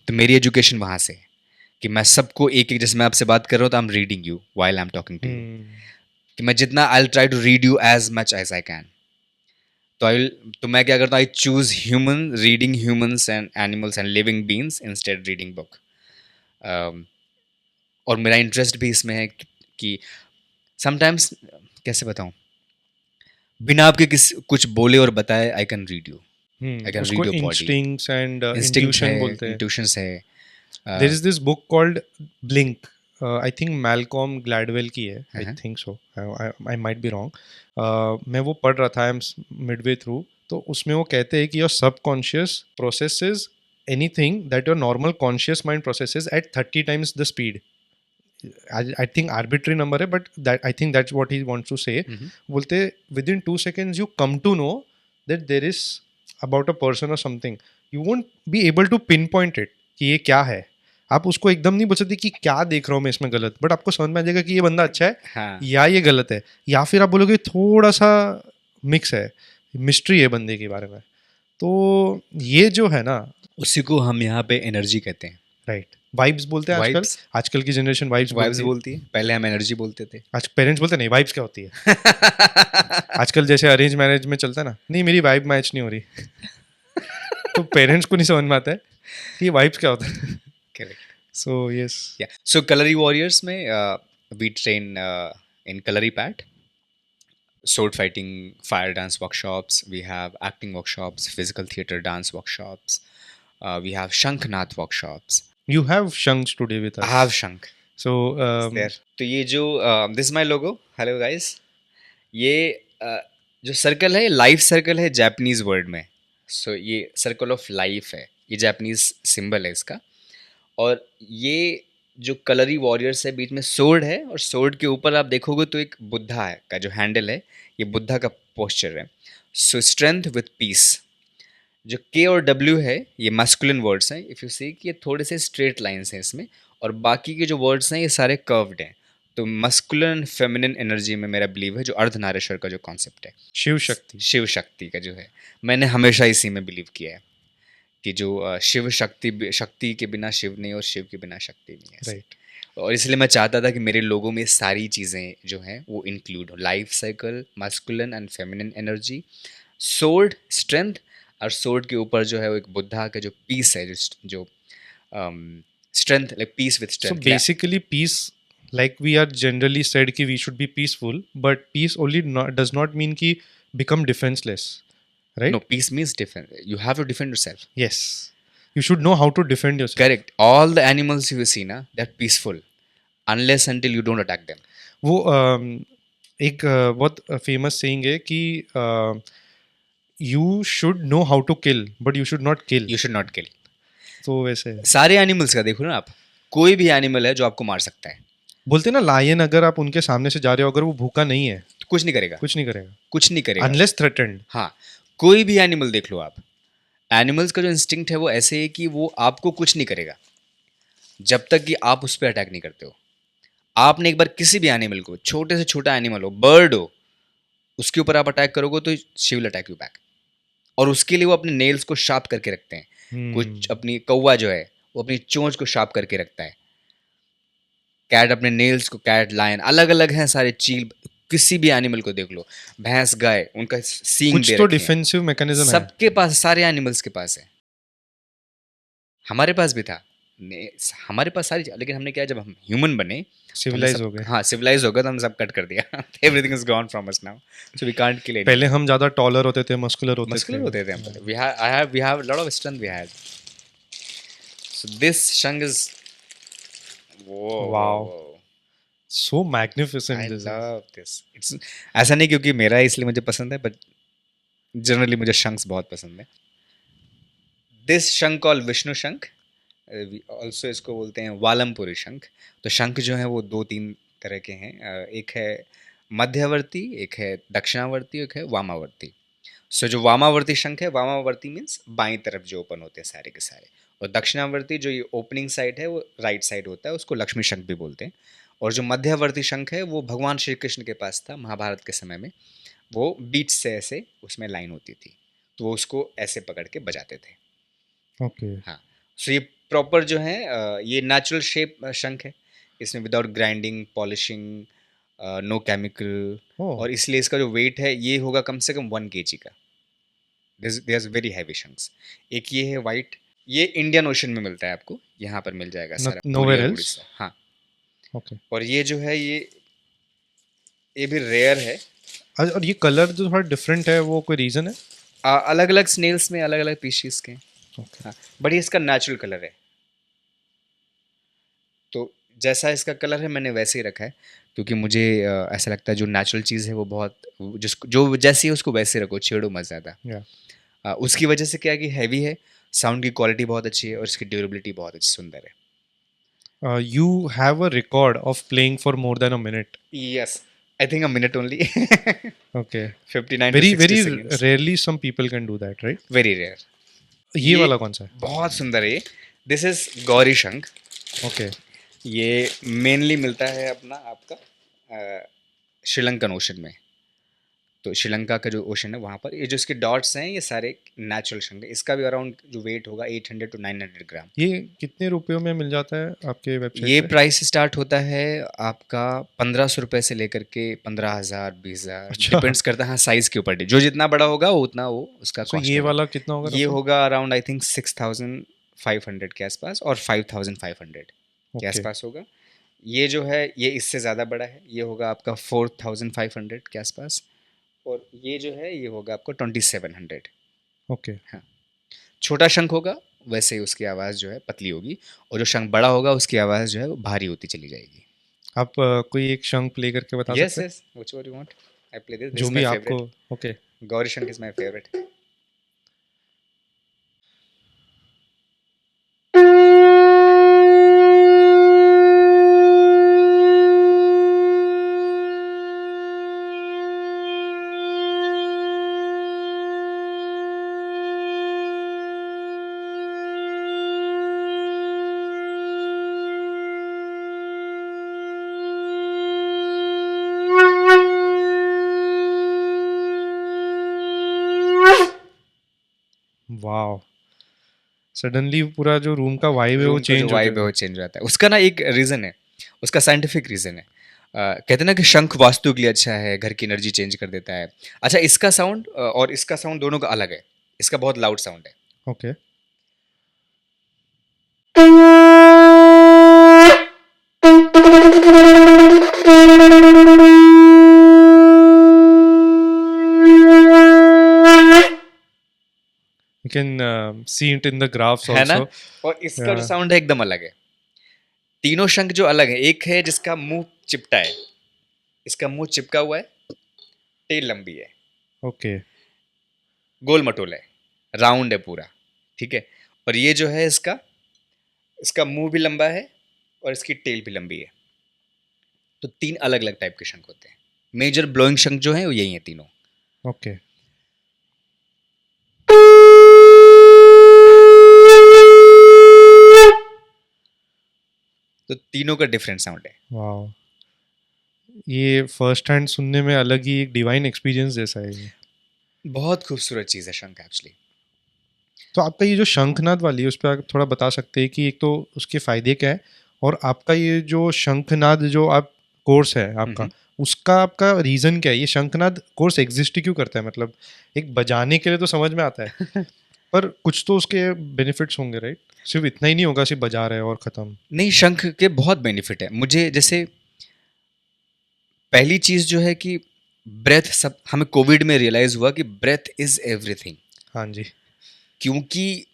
तो मेरी एजुकेशन वहाँ से है कि मैं सबको एक एक, जैसे मैं आपसे बात कर रहा हूँ तो I am reading you while I am talking to you, hmm. कि मैं जितना I try to read you as much as I can. तो तो मैं क्या करता हूँ, I choose human, reading humans and animals and living beings instead reading book. और मेरा इंटरेस्ट भी इसमें है कि समटाइम्स, कैसे बताऊँ, बिना आपके कुछ बोले और बताए I can read you, I can उसको read your body. Instincts and instinct है, इंट्यूशन बोलते हैं। इंट्यूशंस है। There is this book called Blink, I think Malcolm Gladwell की है, आई हाँ, think so, I might be wrong. मैं वो पढ़ रहा था, आई एम मिडवे थ्रू। तो उसमें वो कहते हैं कि your subconscious processes anything that your normal conscious mind processes at 30 times the speed. I think arbitrary number है, but that I think that's what he wants to say. बोलते within 2 seconds you come to know that there is about a person or something. You won't be able to pinpoint it कि ये क्या है। आप उसको एकदम नहीं बोल सकते कि क्या देख रहा हूँ मैं इसमें गलत, बट आपको समझ में आ जाएगा कि ये बंदा अच्छा है हाँ। या ये गलत है, या फिर आप बोलोगे थोड़ा सा मिक्स है, मिस्ट्री है बंदे के बारे में। तो ये जो है ना, उसी को हम यहाँ पे एनर्जी कहते हैं। राइट, वाइब्स बोलते हैं आजकल। वाइब्स, आजकल की जनरेशन वाइब्स वाइब्स बोलती है। बोलती है, पहले हम एनर्जी बोलते थे। आज पेरेंट्स बोलते नहीं वाइब्स क्या होती है। आजकल जैसे अरेंज मैरिज में चलता है ना, नहीं मेरी वाइब मैच नहीं हो रही। तो पेरेंट्स को नहीं समझ में आता है कि ये वाइब्स क्या होता है। करेक्ट। So yes. या सो कलरी वॉरियर्स में we train in kalaripayattu, sword fighting, fire dance workshops, we have acting workshops, physical theater dance workshops, we have shanknath workshops. You have shanks today with I us. have shank so there. तो ये जो this is my logo, hello guys. ये जो circle है, life circle है Japanese word में। So ये circle of life है, ये जापानीज सिंबल है इसका। और ये जो कलरी वॉरियर्स है, बीच में सोर्ड है, और सोर्ड के ऊपर आप देखोगे तो एक बुद्धा है का जो हैंडल है, ये बुद्धा का पोस्चर है। So strength with peace. जो के और डब्ल्यू है ये मैस्कुलिन वर्ड्स हैं, इफ़ यू सी कि ये थोड़े से स्ट्रेट लाइंस हैं इसमें, और बाकी के जो वर्ड्स हैं ये सारे कर्व्ड हैं। तो मस्कुलिन फेमिनिन एनर्जी में मेरा बिलीव है, जो अर्धनारीश्वर का जो कॉन्सेप्ट है, शिव शक्ति। शिव शक्ति का जो है, मैंने हमेशा इसी में बिलीव किया है कि जो शिव शक्ति, शक्ति के बिना शिव नहीं और शिव के बिना शक्ति नहीं है ऐसे। राइट। और इसलिए मैं चाहता था कि मेरे लोगों में सारी चीज़ें जो हैं वो इंक्लूड हो, life cycle, masculine and feminine energy, sword strength, और सोर्ड के ऊपर जो है वो एक बुद्धा का जो पीस है, जो strength, like peace with so strength. Basically peace, like we are generally said कि we should be peaceful, but peace only does not mean कि become defenseless, right? No, peace means defend, you have to defend yourself. Yes, you should know how to defend yourself. Correct, all the animals you see ना that peaceful unless until you don't attack them. वो एक बहुत famous saying है कि you should know how to kill but you should not kill. You should not kill. तो वैसे है। सारे एनिमल्स का देखो ना आप, कोई भी एनिमल है जो आपको मार सकता है, बोलते हैं ना, लायन अगर आप उनके सामने से जा रहे हो, अगर वो भूखा नहीं है तो कुछ नहीं करेगा, कुछ नहीं करेगा, कुछ नहीं करेगा अनलेस थ्रेटेंड। हाँ, कोई भी एनिमल देख लो आप, एनिमल्स का जो इंस्टिंक्ट है वो ऐसे है कि वो आपको कुछ नहीं करेगा जब तक कि आप उस पर अटैक नहीं करते हो। आपने एक बार किसी भी एनिमल को, छोटे से छोटा एनिमल हो, बर्ड हो, उसके ऊपर आप अटैक करोगे तो she will attack you back. और उसके लिए वो अपने नेल्स को शार्प करके रखते हैं। कुछ Hmm. अपनी कौवा जो है वो अपनी चोंच को शार्प करके रखता है। कैट अपने नेल्स को, कैट, लायन अलग अलग हैं सारे, चील, किसी भी एनिमल को देख लो, भैंस, गाय, उनका सींग कुछ दे तो रखे हैं। डिफेंसिव मैकेनिज्म है। सबके पास, सारे एनिमल्स के पास है, हमारे पास भी था। हमारे पास सारी लेकिन हमने क्या, जब हम ह्यूमन बने तो हमने सिविलाइज सब, हो गए। हाँ सिविलाइज हो गया तो हमने सब कट कर दिया। Everything is gone from us now, so we can't kill पहले एनीवन। हम ज्यादा टॉलर होते थे, मस्कुलर होते थे। मस्कुलर होते थे हम पहले, we have lot of strength we had. So this shank is, वो wow, so magnificent I this is. Love this. It's, ऐसा नहीं क्योंकि मेरा है इसलिए मुझे पसंद है, बट जनरली मुझे शंख्स बहुत पसंद है। दिस शंख कॉल विष्णु शंख, ऑल्सो इसको बोलते हैं वालमपुरी शंख। तो शंख जो है वो दो तीन तरह के हैं, एक है मध्यवर्ती, एक है दक्षिणावर्ती, एक है वामावर्ती। सो जो वामावर्ती शंख है, वामावर्ती मीन्स बाईं तरफ जो ओपन होते हैं सारे के सारे, और दक्षिणावर्ती जो ये ओपनिंग साइड है वो राइट साइड होता है, उसको लक्ष्मी शंख भी बोलते हैं। और जो मध्यवर्ती शंख है वो भगवान श्री कृष्ण के पास था महाभारत के समय में, वो बीच से ऐसे उसमें लाइन होती थी, तो वो उसको ऐसे पकड़ के बजाते थे। ओके। हाँ, सो ये प्रॉपर जो है ये नेचुरल शेप शंख है, इसमें without grinding, polishing, no chemical. Oh. और इसलिए इसका जो वेट है ये होगा कम से कम 1 kg का। They're very heavy shanks. एक ये है वाइट, ये इंडियन ओशन में मिलता है, आपको यहाँ पर मिल जाएगा सारा, पुरी नोवेयर और एल्स। उड़ीसा। हाँ, ओके। और ये जो है ये भी रेयर है। और ये कलर जो थोड़ा डिफरेंट है, वो कोई रीजन है? अलग अलग स्नेल्स में अलग अलग पीसीस के हैं। ओके। हाँ, बट ये इसका नेचुरल कलर है, तो जैसा इसका कलर है मैंने वैसे ही रखा है, क्योंकि मुझे ऐसा लगता है जो नेचुरल चीज़ है वो बहुत, जिसको जो जैसी है उसको वैसे रखो, छेड़ो मत ज़्यादा। या। उसकी वजह से क्या है कि हैवी है, साउंड की क्वालिटी बहुत अच्छी है और इसकी ड्यूरेबिलिटी बहुत अच्छी, सुंदर है। You have a record of playing for more than a minute. Yes, I think a minute only. Okay. 59 to very 60 very seconds, rarely some people can do that, right? Very rare. ये ये वाला कौन सा है? बहुत सुंदर है ये, दिस इज गौरी शंख। ओके। ये मेनली मिलता है अपना आपका श्रीलंकन ओशन में। तो श्रीलंका का जो ओशन है वहाँ पर, ये जो इसके डॉट्स हैं ये सारे नेचुरल शंख है। इसका भी अराउंड जो वेट होगा 800 to 900 ग्राम। ये कितने रुपयों में मिल जाता है आपके वेबसाइट ये पे? प्राइस स्टार्ट होता है आपका 1500 रुपये से लेकर के 15,000, 20,000, अच्छा। डिपेंड्स करता है, हाँ साइज़ के ऊपर, जो जितना बड़ा होगा वो उतना वो उसका सो कॉस्ट ये होगा। वाला कितना होगा ये रफली? होगा अराउंड आई थिंक 6,500 के आसपास, और 5,500 के ओके। आसपास होगा। ये जो है ये इससे ज़्यादा बड़ा है, ये होगा आपका 4,500 के आसपास, और ये जो है ये होगा आपको 2,700। ओके। हाँ, छोटा शंख होगा वैसे ही उसकी आवाज़ जो है पतली होगी, और जो शंख बड़ा होगा उसकी आवाज़ जो है वो भारी होती चली जाएगी। आप कोई एक शंख प्ले करके बता यस सकते हैं? Yes, which one you want, I play this, जो इज भी माय आपको। फेवरेट। ओके। गौरी शंख is my favourite. Wow, suddenly पूरा जो रूम का वाइब है वो रूम का जो चेंज हो वाइब है जाएगा। वो चेंज हो जाता है। उसका ना एक रीज़न है, उसका साइंटिफिक रीज़न है। कहते हैं ना कि शंख वास्तु के लिए अच्छा है, घर की एनर्जी चेंज कर देता है। अच्छा, इसका साउंड और इसका साउंड दोनों का अलग है, इसका बहुत लाउड साउंड है। Okay. You can see it in the graphs है ना, आल्सो। और इसका जो साउंड है एकदम अलग है। तीनों शंख जो अलग है, एक है जिसका मुंह चिपटा है, इसका मुंह चिपका हुआ है, टेल लंबी है, ओके। गोल मटोल है, राउंड है पूरा, ठीक है। और ये जो है इसका इसका मुंह भी लंबा है और इसकी टेल भी लंबी है। तो तीन अलग अलग टाइप के शंख होते हैं। मेजर ब्लोइंग शंख जो है वो यही है तीनों। ओके। तो तीनों का डिफरेंट साउंड है। वाओ। ये फर्स्ट हैंड सुनने में अलग ही एक डिवाइन एक्सपीरियंस जैसा है ये। बहुत खूबसूरत चीज़ है शंख एक्चुअली। तो आपका ये जो शंखनाद वाली है उस पर आप थोड़ा बता सकते हैं कि एक तो उसके फायदे क्या है, और आपका ये जो शंखनाद जो आप कोर्स है आपका, उसका आपका रीज़न क्या है? ये शंखनाद कोर्स एग्जिस्ट क्यों करता है? मतलब एक बजाने के लिए तो समझ में आता है, पर कुछ तो उसके बेनिफिट्स होंगे, राइट? सिर्फ इतना ही नहीं होगा सिर्फ बजा रहे हैं और ख़त्म। नहीं, शंख के बहुत बेनिफिट है मुझे। जैसे पहली चीज़ जो है कि ब्रेथ, सब हमें कोविड में रियलाइज़ हुआ कि ब्रेथ इज़ एवरीथिंग। हाँ जी। क्योंकि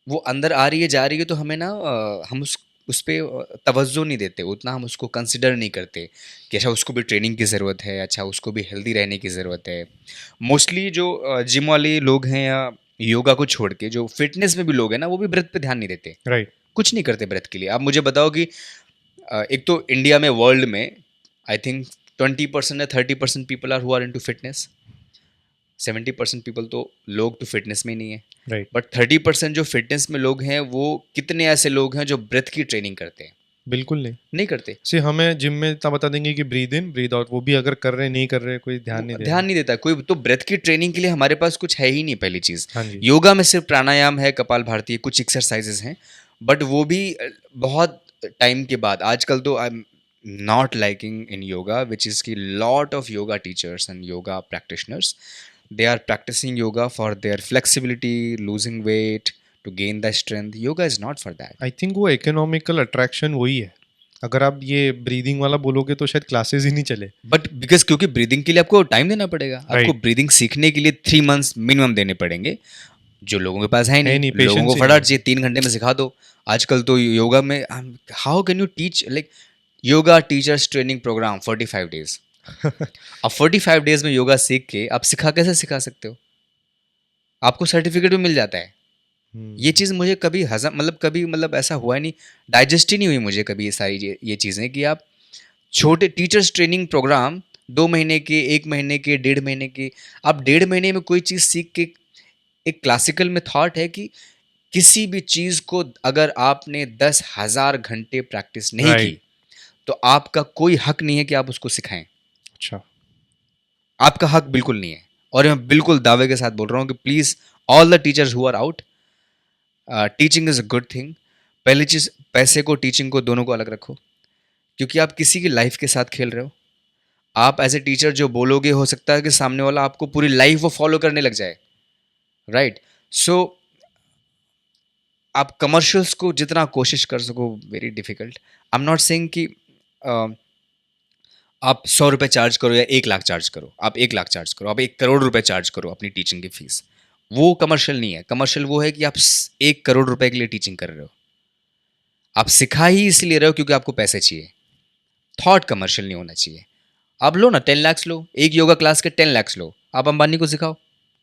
वो अंदर आ रही है जा रही है तो हमें ना हम उस पे तवज्जो नहीं देते उतना, हम उसको कंसिडर नहीं करते कि अच्छा उसको भी ट्रेनिंग की ज़रूरत है, अच्छा उसको भी हेल्दी रहने की ज़रूरत है। मोस्टली जो जिम वाले लोग हैं या योगा को छोड़ के जो फिटनेस में भी लोग हैं ना, वो भी ब्रेथ पे ध्यान नहीं देते, राइट। कुछ नहीं करते ब्रेथ के लिए। आप मुझे बताओ कि एक तो इंडिया में, वर्ल्ड में आई थिंक 20% या 30% people are who are into fitness. 70% people तो लोग तो फिटनेस में ही नहीं है। राइट। बट 30% जो फिटनेस में लोग हैं, वो कितने ऐसे लोग हैं जो ब्रेथ की ट्रेनिंग करते हैं? बिल्कुल नहीं। नहीं करते। से हमें जिम में इतना बता देंगे कि ब्रीद इन ब्रीद आउट, वो भी अगर कर रहे नहीं कर रहे कोई ध्यान वो नहीं दे ध्यान रहा। नहीं देता कोई। तो ब्रेथ की ट्रेनिंग के लिए हमारे पास कुछ है ही नहीं पहली चीज़। हाँ जी। योगा में सिर्फ प्राणायाम है, कपाल भारती है, कुछ एक्सरसाइजेस हैं, बट वो भी बहुत टाइम के बाद। आजकल तो I am not liking in yoga which is की lot of yoga teachers and yoga practitioners, they are practicing yoga for their flexibility, losing weight, to gain the strength. Yoga is not for that. I think वो economical attraction वही है। अगर आप ये breathing वाला बोलोगे तो शायद क्लासेस ही नहीं चले। बट बिकॉज क्योंकि ब्रीदिंग के लिए आपको टाइम देना पड़ेगा, आपको राइट। ब्रीदिंग सीखने के लिए 3 मंथ्स मिनिमम देने पड़ेंगे, जो लोगों के पास है है नहीं। नहीं, लोगों को पेशेंस ही नहीं फटाफट है। चाहिए, 3 घंटे में सिखा दो। आजकल तो योगा में how can you teach, like yoga teachers training program 45 days। अब 45 days में योगा सीख के आप कैसे सिखा सकते हो? आपको सर्टिफिकेट भी मिल जाता है। ये चीज़ मुझे कभी हज़म, मतलब कभी, मतलब ऐसा हुआ ही नहीं, डाइजेस्ट ही नहीं हुई मुझे कभी ये सारी ये चीज़ें कि आप छोटे टीचर्स ट्रेनिंग प्रोग्राम 2 महीने के, 1 महीने के, 1.5 महीने के, आप 1.5 महीने में कोई चीज़ सीख के। एक क्लासिकल में थॉट है कि किसी भी चीज़ को अगर आपने 10,000 घंटे प्रैक्टिस नहीं की, राइट। तो आपका कोई हक नहीं है कि आप उसको सिखाएं। अच्छा। आपका हक बिल्कुल नहीं है। और मैं बिल्कुल दावे के साथ बोल रहा हूँ कि please, all the teachers who are out, teaching is a good thing. पहली चीज़, पैसे को, टीचिंग को, दोनों को अलग रखो, क्योंकि आप किसी की लाइफ के साथ खेल रहे हो। आप एज ए टीचर जो बोलोगे, हो सकता है कि सामने वाला आपको पूरी लाइफ वो फॉलो करने लग जाए, राइट? सो आप कमर्शियल्स को जितना कोशिश कर सको, very difficult. I am not saying कि आप 100 रुपये चार्ज करो या 1 लाख चार्ज करो, आप 1 लाख चार्ज करो, आप 1 करोड़ रुपए चार्ज करो अपनी टीचिंग की फीस। वो कमर्शियल नहीं है। कमर्शियल वो है कि आप 1 करोड़ रुपए के लिए टीचिंग कर रहे हो, आप सिखा ही इसलिए रहे हो क्योंकि आपको पैसे चाहिए। थॉट कमर्शियल नहीं होना चाहिए। आप लो ना 10 lakhs लो, एक योगा क्लास के 10 lakhs लो, आप अंबानी को सिखाओ,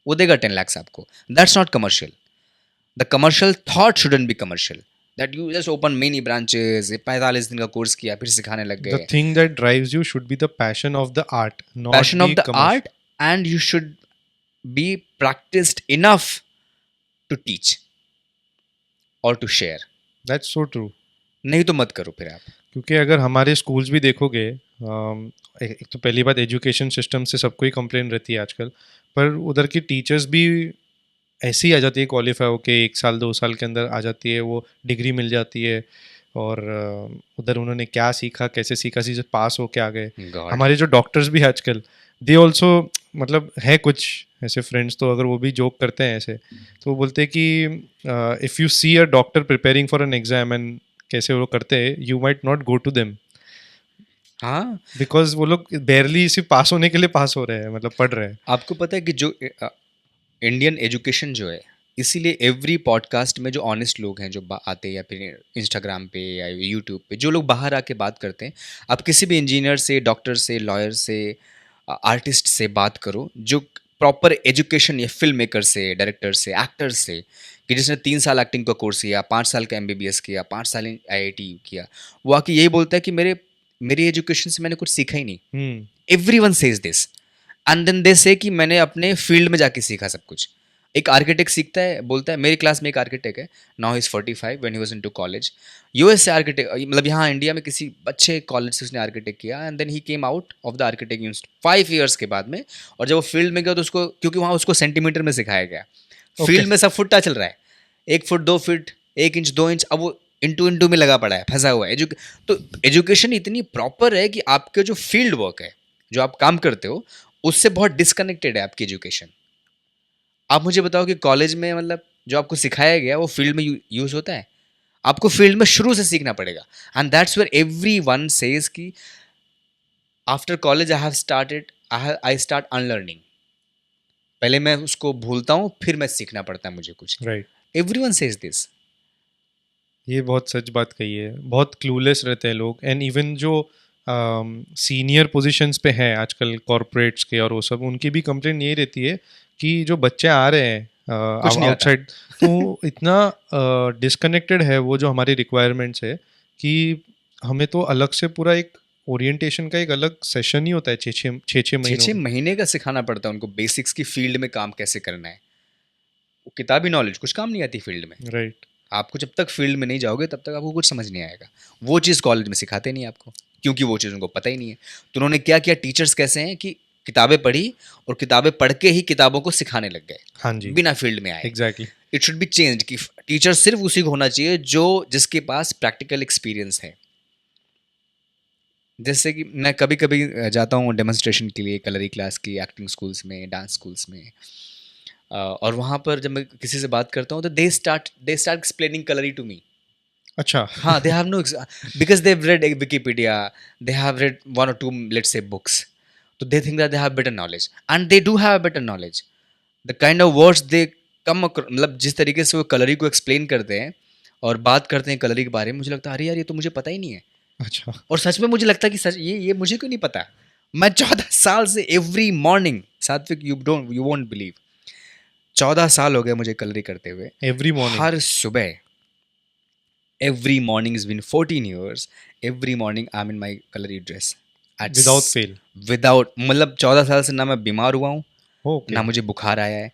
वो देगा 10 lakhs आपको। That's not commercial. The commercial thought shouldn't be commercial, that you just open many branches, 45 दिन का कोर्स किया, फिर सिखाने लग द गए। Thing that drives you should be the passion of the art, not passion of the the art, commercial. And you should be practised enough to teach और to share. That's so true. नहीं तो मत करो फिर आप। क्योंकि अगर हमारे स्कूल्स भी देखोगे, एक तो पहली बात एजुकेशन सिस्टम से सबको ही कंप्लेन रहती है आजकल, पर उधर की टीचर्स भी ऐसे ही आ जाती है क्वालिफाई होके, 1 साल 2 साल के अंदर आ जाती है, वो डिग्री मिल जाती है, और उधर उन्होंने क्या सीखा कैसे सीखा, सीधे पास होके आ गए। गॉड। हमारे जो डॉक्टर्स भी हैं आजकल, दे ऑल्सो, मतलब है कुछ ऐसे फ्रेंड्स, तो अगर वो भी जोक करते हैं ऐसे, तो वो बोलते हैं कि if you see a doctor preparing for an exam and कैसे वो करते हैं, you might not go to them, हाँ, बिकॉज वो लोग बेरली सिर्फ पास होने के लिए पास हो रहे हैं, मतलब पढ़ रहे हैं। आपको पता है कि जो इंडियन एजुकेशन जो है, इसीलिए एवरी पॉडकास्ट में जो ऑनेस्ट लोग हैं जो आते हैं, या फिर इंस्टाग्राम पे या यूट्यूब पे जो लोग बाहर आके बात करते हैं, आप किसी भी इंजीनियर से, डॉक्टर से, लॉयर से, आर्टिस्ट से बात करो, जो प्रॉपर एजुकेशन, या फिल्म मेकर से, डायरेक्टर से, एक्टर से, कि जिसने 3 साल एक्टिंग का कोर्स किया, 5 साल का MBBS किया, 5 साल IIT किया, वो आके यही बोलता है कि मेरी एजुकेशन से मैंने कुछ सीखा ही नहीं। Hmm. Every one says this, and then they say कि मैंने अपने फील्ड में जाके सीखा सब कुछ। एक आर्किटेक्ट सीखता है, बोलता है, मेरी क्लास में एक आर्किटेक्ट है, now is 45 when he was into college, US से आर्किटेक्ट, मतलब यहाँ इंडिया में किसी अच्छे कॉलेज से उसने आर्किटेक्ट किया, and then he came out of the architect university 5 years के बाद में, और जब वो फील्ड में गया तो उसको, क्योंकि वहाँ उसको सेंटीमीटर में सिखाया गया, ओके। फील्ड में सब फुट्टा चल रहा है, 1 फुट 2 फीट 1 इंच 2 इंच, अब वो इंटू में लगा पड़ा है, फंसा हुआ है। तो एजुकेशन इतनी प्रॉपर है कि आपके जो फील्ड वर्क है, जो आप काम करते हो, उससे बहुत डिस्कनेक्टेड है आपकी एजुकेशन। आप मुझे बताओ कि कॉलेज में मतलब जो आपको सिखाया गया वो फील्ड में यूज होता है? आपको फील्ड में शुरू से सीखना पड़ेगा, and that's where everyone says कि after college I start unlearning. पहले मैं उसको भूलता हूँ, फिर मैं सीखना पड़ता है मुझे कुछ। राइट। Everyone says this. ये बहुत सच बात कही है, बहुत क्लूलेस रहते हैं लोग। एंड इवन जो सीनियर पोजीशंस पे हैं आजकल कॉरपोरेट्स के और वो सब, उनकी भी कंप्लेंट यही रहती है कि जो बच्चे आ रहे हैं कुछ नहीं आता। आउटसाइड, तो इतना डिस्कनेक्टेड है वो जो हमारी रिक्वायरमेंट्स है कि हमें तो अलग से पूरा एक ओरिएंटेशन का एक अलग सेशन ही होता है 6 छः महीनों छः में। महीने का सिखाना पड़ता है उनको बेसिक्स की, फील्ड में काम कैसे करना है। वो किताबी नॉलेज कुछ काम नहीं आती फील्ड में। राइट। आपको जब तक फील्ड में नहीं जाओगे तब तक आपको कुछ समझ नहीं आएगा। वो चीज़ कॉलेज में सिखाते नहीं आपको, क्योंकि वो चीज़ उनको पता ही नहीं है। तो उन्होंने क्या किया, टीचर्स कैसे हैं कि किताबें पढ़ी और किताबें पढ़ के ही किताबों को सिखाने लग गए, हाँ जी, बिना फील्ड में आए। Exactly. It should be change कि टीचर सिर्फ उसी को होना चाहिए जो जिसके पास प्रैक्टिकल एक्सपीरियंस है। जैसे कि मैं कभी कभी जाता हूँ डेमोन्स्ट्रेशन के लिए, कलरी क्लास की, एक्टिंग स्कूल्स में, डांस स्कूल्स में, और वहाँ पर जब मैं किसी से बात करता हूँ तो they start explaining kalari to me. अच्छा। हाँ, they have no because they've read Wikipedia, they have read one or two, let's say, books. So they think that they have better knowledge, and they do have better knowledge. The kind of words they come across, मतलब जिस तरीके से वो कलरी को explain करते हैं और बात करते हैं कलरी के बारे में, मुझे लगता है अरे यार ये तो मुझे पता ही नहीं है। अच्छा। और सच में मुझे लगता है कि सच ये मुझे क्यों नहीं पता। मैं 14 साल से एवरी मॉर्निंग, सात्विक, यू वोंट बिलीव, 14 साल हो गए मुझे कलरी करते हुए। Every morning. हर सुबह, every morning, has been 14 years, every morning I'm in my colory dress at without fail. without, मतलब 14 साल से ना मैं बीमार हुआ हूँ, ओके। ना मुझे बुखार आया है,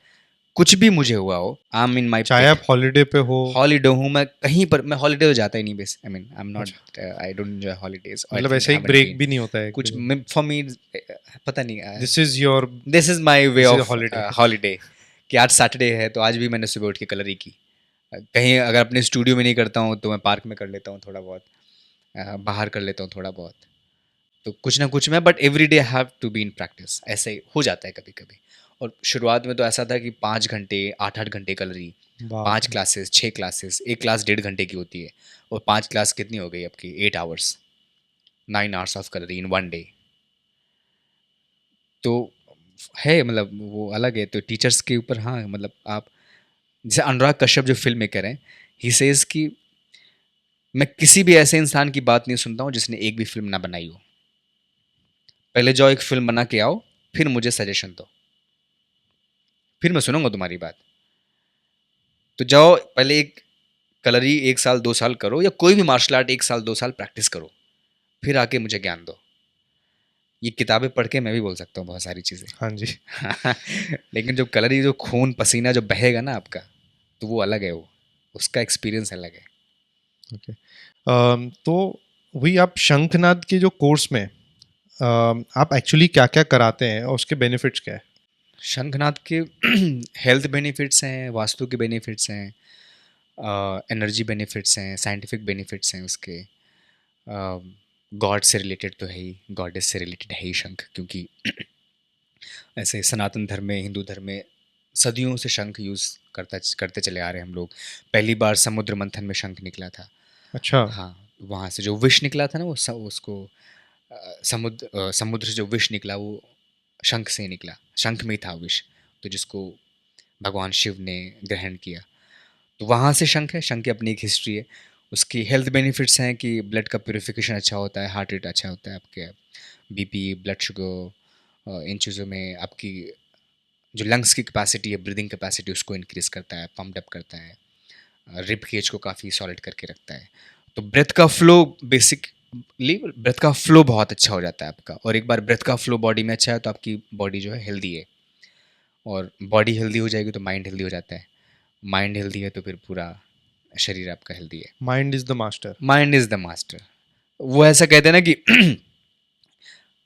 कुछ भी मुझे हुआ हो, आई एम इन माई चाहे आप हॉलीडे पे हो। हॉलीडे हूँ मैं कहीं पर, मैं हॉलीडे तो जाता ही नहीं, बेस आई मीन आई एम अच्छा, not, I don't enjoy holidays, I मतलब थिंक ऐसा एक हैवंट ब्रेक बीन भी नहीं होता है कुछ। कि फॉर मी पता नहीं, this is your, this is my way this is of holiday. Holiday, कि आज सैटरडे है तो आज भी मैंने सुबह उठ के कलरी की। कहीं अगर अपने स्टूडियो में नहीं करता हूँ तो मैं पार्क में कर लेता हूँ थोड़ा बहुत, बाहर कर लेता हूँ थोड़ा बहुत, तो कुछ ना कुछ मैं, but every day have to be in practice, ऐसे हो जाता है कभी कभी। और शुरुआत में तो ऐसा था कि 5 घंटे 8 8 घंटे कलरी, बाप 5 क्लासेस 6 क्लासेस, एक क्लास 1.5 घंटे की होती है, और 5 क्लास कितनी हो गई आपकी, 8 hours, 9 hours of kalari in 1 day. तो है, मतलब वो अलग है। तो टीचर्स के ऊपर, हाँ, मतलब आप, जैसे अनुराग कश्यप जो फिल्म मेकर हैं, ही सेज कि मैं किसी भी ऐसे इंसान की बात नहीं सुनता हूँ जिसने एक भी फिल्म ना बनाई हो। पहले जाओ एक फिल्म बना के आओ, फिर मुझे सजेशन दो, फिर मैं सुनूंगा तुम्हारी बात। तो जाओ पहले एक कलरी 1 साल 2 साल करो, या कोई भी मार्शल आर्ट 1 साल 2 साल प्रैक्टिस करो, फिर आके मुझे ज्ञान दो। ये किताबें पढ़ के मैं भी बोल सकता हूँ बहुत सारी चीज़ें। हाँ जी। लेकिन जो कलरी, जो खून पसीना जो बहेगा ना आपका, तो वो अलग है, वो उसका एक्सपीरियंस अलग है। ओके। तो वही आप शंखनाद के जो कोर्स में आप एक्चुअली क्या क्या कराते हैं और उसके बेनिफिट्स क्या है? शंखनाद के हेल्थ बेनिफिट्स हैं, वास्तु के बेनिफिट्स हैं, एनर्जी बेनिफिट्स हैं, साइंटिफिक बेनिफिट्स हैं उसके, गॉड से रिलेटेड तो है ही, गॉडेस से रिलेटेड है ही शंख, क्योंकि ऐसे सनातन धर्म में, हिंदू धर्म में सदियों से शंख यूज़ करते चले आ रहे हैं हम लोग। पहली बार समुद्र मंथन में शंख निकला था। अच्छा। हाँ, वहाँ से जो विष निकला था ना, वो उसको समुद्र से जो विष निकला वो शंख से ही निकला, शंख में ही था विष, तो जिसको भगवान शिव ने ग्रहण किया, तो वहाँ से शंख है। शंख की अपनी एक हिस्ट्री है। उसकी हेल्थ बेनिफिट्स हैं कि ब्लड का प्योरीफिकेशन अच्छा होता है, हार्ट रेट अच्छा होता है, आपके बीपी, ब्लड शुगर, इन चीज़ों में आपकी जो लंग्स की कैपेसिटी है, ब्रीदिंग कैपेसिटी, उसको इंक्रीज करता है, पम्प अप करता है, रिब केज को काफ़ी सॉलिड करके रखता है। तो ब्रेथ का फ्लो, बेसिकली ब्रेथ का फ्लो बहुत अच्छा हो जाता है आपका, और एक बार ब्रेथ का फ्लो बॉडी में अच्छा है तो आपकी बॉडी जो है हेल्दी है। और बॉडी हेल्दी हो जाएगी तो माइंड हेल्दी हो जाता है, माइंड हेल्दी है तो फिर पूरा शरीर आपका हेल्दी है। Mind is the master. Mind is the master. वो ऐसा कहते हैं ना कि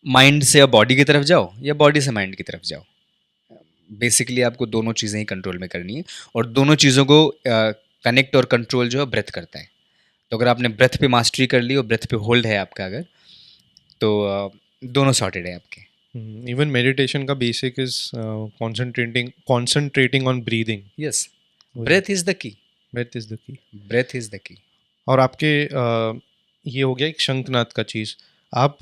माइंड से अब बॉडी की तरफ जाओ या बॉडी से माइंड की तरफ जाओ, बेसिकली आपको दोनों चीज़ें ही कंट्रोल में करनी है, और दोनों चीज़ों को कनेक्ट और कंट्रोल जो है ब्रेथ करता है। तो अगर आपने ब्रेथ पे मास्टरी कर ली और ब्रेथ पे होल्ड है आपका अगर, तो दोनों सॉर्टेड है आपके। इवन मेडिटेशन का basic is concentrating on breathing. Yes, वही, breath is the key. Breath is the key. Breath is the key. और आपके ये हो गया एक शंखनाद का चीज़। आप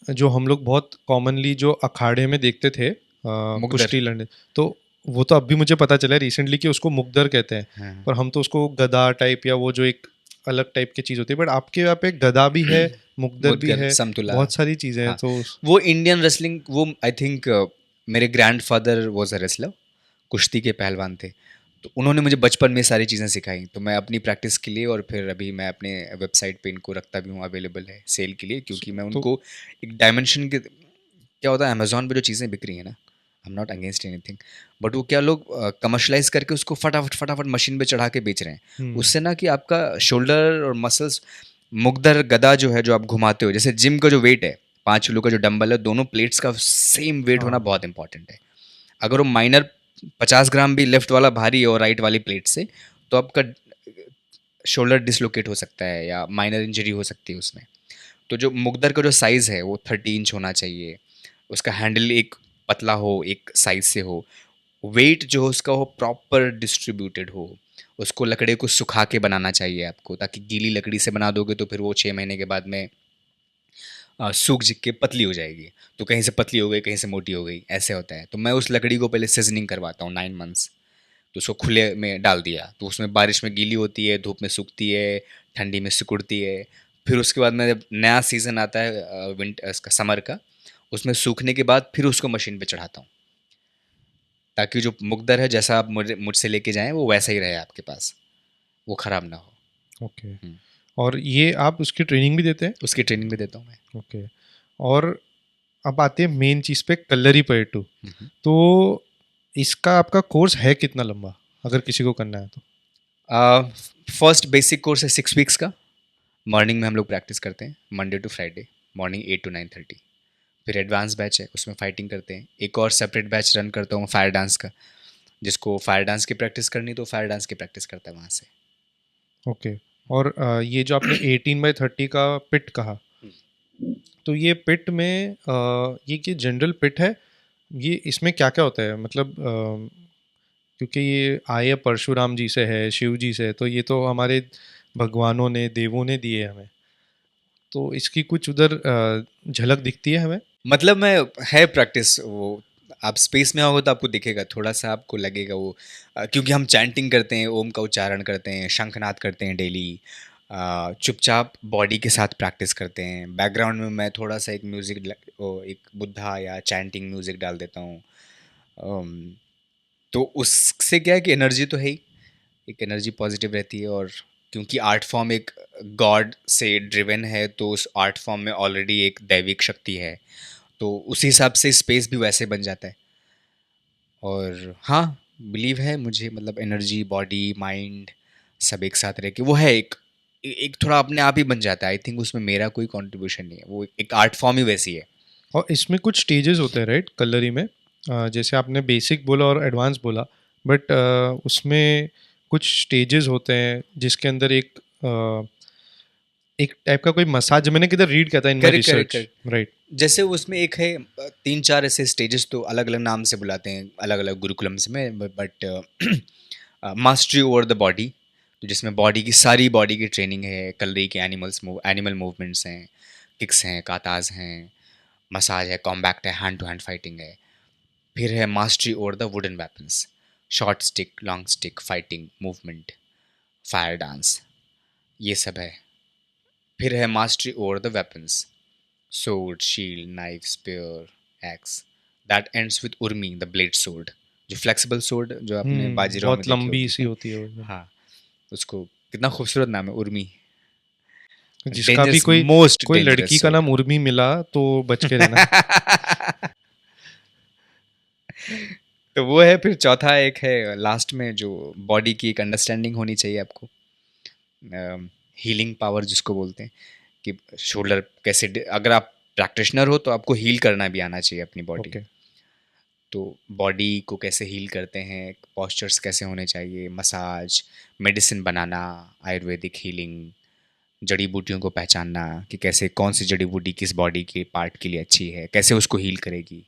जो हम लोग बहुत कॉमनली जो अखाड़े में देखते थे मुकद्दर। कुश्ती लड़ने, तो वो तो अब भी मुझे पता चला रिसेंटली कि उसको मुकद्दर कहते हैं। हाँ। पर हम तो उसको गदा टाइप या वो जो एक अलग टाइप की चीज़ होती है, बट आपके यहाँ पे गदा भी है, मुकद्दर भी मुदगर, है, समतुला। बहुत सारी चीज़ें हैं। हाँ, तो वो इंडियन रेसलिंग, वो आई थिंक मेरे ग्रैंडफादर वाज अ रेसलर, कुश्ती के पहलवान थे, तो उन्होंने मुझे बचपन में सारी चीज़ें सिखाई, तो मैं अपनी प्रैक्टिस के लिए, और फिर अभी मैं अपने वेबसाइट पे इनको रखता भी हूँ, अवेलेबल है सेल के लिए, क्योंकि मैं तो उनको एक डायमेंशन के, क्या होता है अमेजोन पे जो चीज़ें बिक रही हैं ना, आई am not against anything, but वो क्या लोग कमर्शलाइज करके उसको फटाफट फटाफट मशीन पे चढ़ा के बेच रहे हैं, उससे ना कि आपका शोल्डर और मसल्स, मुगदर गदा जो है जो आप घुमाते हो, जैसे जिम का जो वेट है, 5 किलो का जो डंबल है, दोनों प्लेट्स का सेम वेट होना हाँ, बहुत इंपॉर्टेंट है। अगर वो माइनर 50 ग्राम भी लेफ्ट वाला भारी है और राइट वाली प्लेट से, तो आपका शोल्डर डिसलोकेट हो सकता है या माइनर इंजरी हो सकती है उसमें। तो जो मुकद्दर का जो साइज़ है वो 30 इंच होना चाहिए, उसका हैंडल एक पतला हो, एक साइज से हो, वेट जो उसका हो प्रॉपर डिस्ट्रीब्यूटेड हो, उसको लकड़े को सुखा के बनाना चाहिए आपको, ताकि गीली लकड़ी से बना दोगे तो फिर वो 6 महीने के बाद में सूख जिक के पतली हो जाएगी, तो कहीं से पतली हो गई, कहीं से मोटी हो गई, ऐसे होता है। तो मैं उस लकड़ी को पहले सीजनिंग करवाता हूँ 9 मंथ्स, तो उसको खुले में डाल दिया, तो उसमें बारिश में गीली होती है, धूप में सूखती है, ठंडी में सिकुड़ती है। फिर उसके बाद में जब नया सीज़न आता है विंटर इसका समर का, उसमें सूखने के बाद फिर उसको मशीन पे चढ़ाता हूँ, ताकि जो मुकद्दर है जैसा आप मुझसे लेके जाएं वो वैसा ही रहे आपके पास, वो ख़राब ना हो। ओके। और ये आप उसकी ट्रेनिंग भी देते हैं? उसकी ट्रेनिंग भी देता हूँ मैं। ओके। और अब आते हैं मेन चीज़ पे, कल्लरी पयट्टू। हम्म। तो इसका आपका कोर्स है कितना लंबा, अगर किसी को करना है तो? फर्स्ट बेसिक कोर्स है 6 वीक्स का। मॉर्निंग में हम लोग प्रैक्टिस करते हैं, Monday to Friday, morning 8 to 9:30। फिर एडवांस बैच है, उसमें फाइटिंग करते हैं। एक और सेपरेट बैच रन करता हूँ फायर डांस का, जिसको फायर डांस की प्रैक्टिस करनी तो फायर डांस की प्रैक्टिस करता है वहाँ से। ओके। और ये जो आपने 18/30 का पिट कहा, तो ये पिट में ये जनरल पिट है, ये इसमें क्या क्या होता है, मतलब क्योंकि ये आय परशुराम जी से है, शिव जी से है, तो ये तो हमारे भगवानों ने, देवों ने दिए हमें, तो इसकी कुछ उधर झलक दिखती है हमें? मतलब मैं, है प्रैक्टिस वो, आप स्पेस में आओगे तो आपको दिखेगा, थोड़ा सा आपको लगेगा वो, क्योंकि हम चैंटिंग करते हैं, ओम का उच्चारण करते हैं, शंखनाद करते हैं डेली, चुपचाप बॉडी के साथ प्रैक्टिस करते हैं। बैकग्राउंड में मैं थोड़ा सा एक म्यूज़िक, एक बुद्धा या चैंटिंग म्यूज़िक डाल देता हूँ। अम, तो उससे क्या है कि एनर्जी तो है ही, एक एनर्जी पॉजिटिव रहती है, और क्योंकि आर्ट फॉर्म एक गॉड से ड्रिवन है, तो उस आर्ट फॉर्म में ऑलरेडी एक दैविक शक्ति है, तो उसी हिसाब से स्पेस भी वैसे बन जाता है। और हाँ, बिलीव है मुझे, मतलब एनर्जी, बॉडी, माइंड सब एक साथ रह के वो है एक, एक थोड़ा अपने आप ही बन जाता है। आई थिंक उसमें मेरा कोई कंट्रीब्यूशन नहीं है, वो एक आर्ट फॉर्म ही वैसी है। और इसमें कुछ स्टेजेस होते हैं राइट, कलरी में? जैसे आपने बेसिक बोला और एडवांस बोला, बट उसमें कुछ स्टेजेस होते हैं जिसके अंदर एक टाइप का कोई मसाज, मैंने किधर रीड किया था in my correct correct research, correct. Right? जैसे उसमें एक है 3-4 ऐसे स्टेजेस, तो अलग अलग नाम से बुलाते हैं अलग अलग गुरुकुलम्स में, but mastery over the body, तो जिसमें बॉडी की सारी बॉडी की ट्रेनिंग है, कलरी के एनिमल मूवमेंट्स हैं, किक्स हैं, काताज हैं, मसाज है, कॉम्बैक्ट है, हैंड टू हैंड फाइटिंग है। फिर है mastery over the wooden weapons, short stick, long stick, fighting movement, fire dance, ये सब है। फिर है mastery over the weapons, sword, shield, knife, spear, axe. That ends with urmi, the blade sword. जो flexible sword जो आपने बाजीराव में बहुत देखी लंबी होगी। सी होती है वो। हाँ, उसको, कितना खूबसूरत नाम है उर्मी। जिसका भी डेंजरस, कोई मोस्ट कोई डेंजरस लड़की का sword। नाम उर्मी मिला तो बच के रहना। तो तो वो है। फिर चौथा एक है लास्ट में, जो बॉडी की एक अंडरस्टैंडिंग होनी चाहिए आपको, हीलिंग पावर जिसको बोलते हैं, कि शोल्डर कैसे, अगर आप प्रैक्टिशनर हो तो आपको हील करना भी आना चाहिए अपनी बॉडी। ओके। तो बॉडी को कैसे हील करते हैं, पॉस्चर्स कैसे होने चाहिए, मसाज, मेडिसिन बनाना, आयुर्वेदिक हीलिंग, जड़ी बूटियों को पहचानना कि कैसे कौन सी जड़ी बूटी किस बॉडी के पार्ट के लिए अच्छी है, कैसे उसको हील करेगी,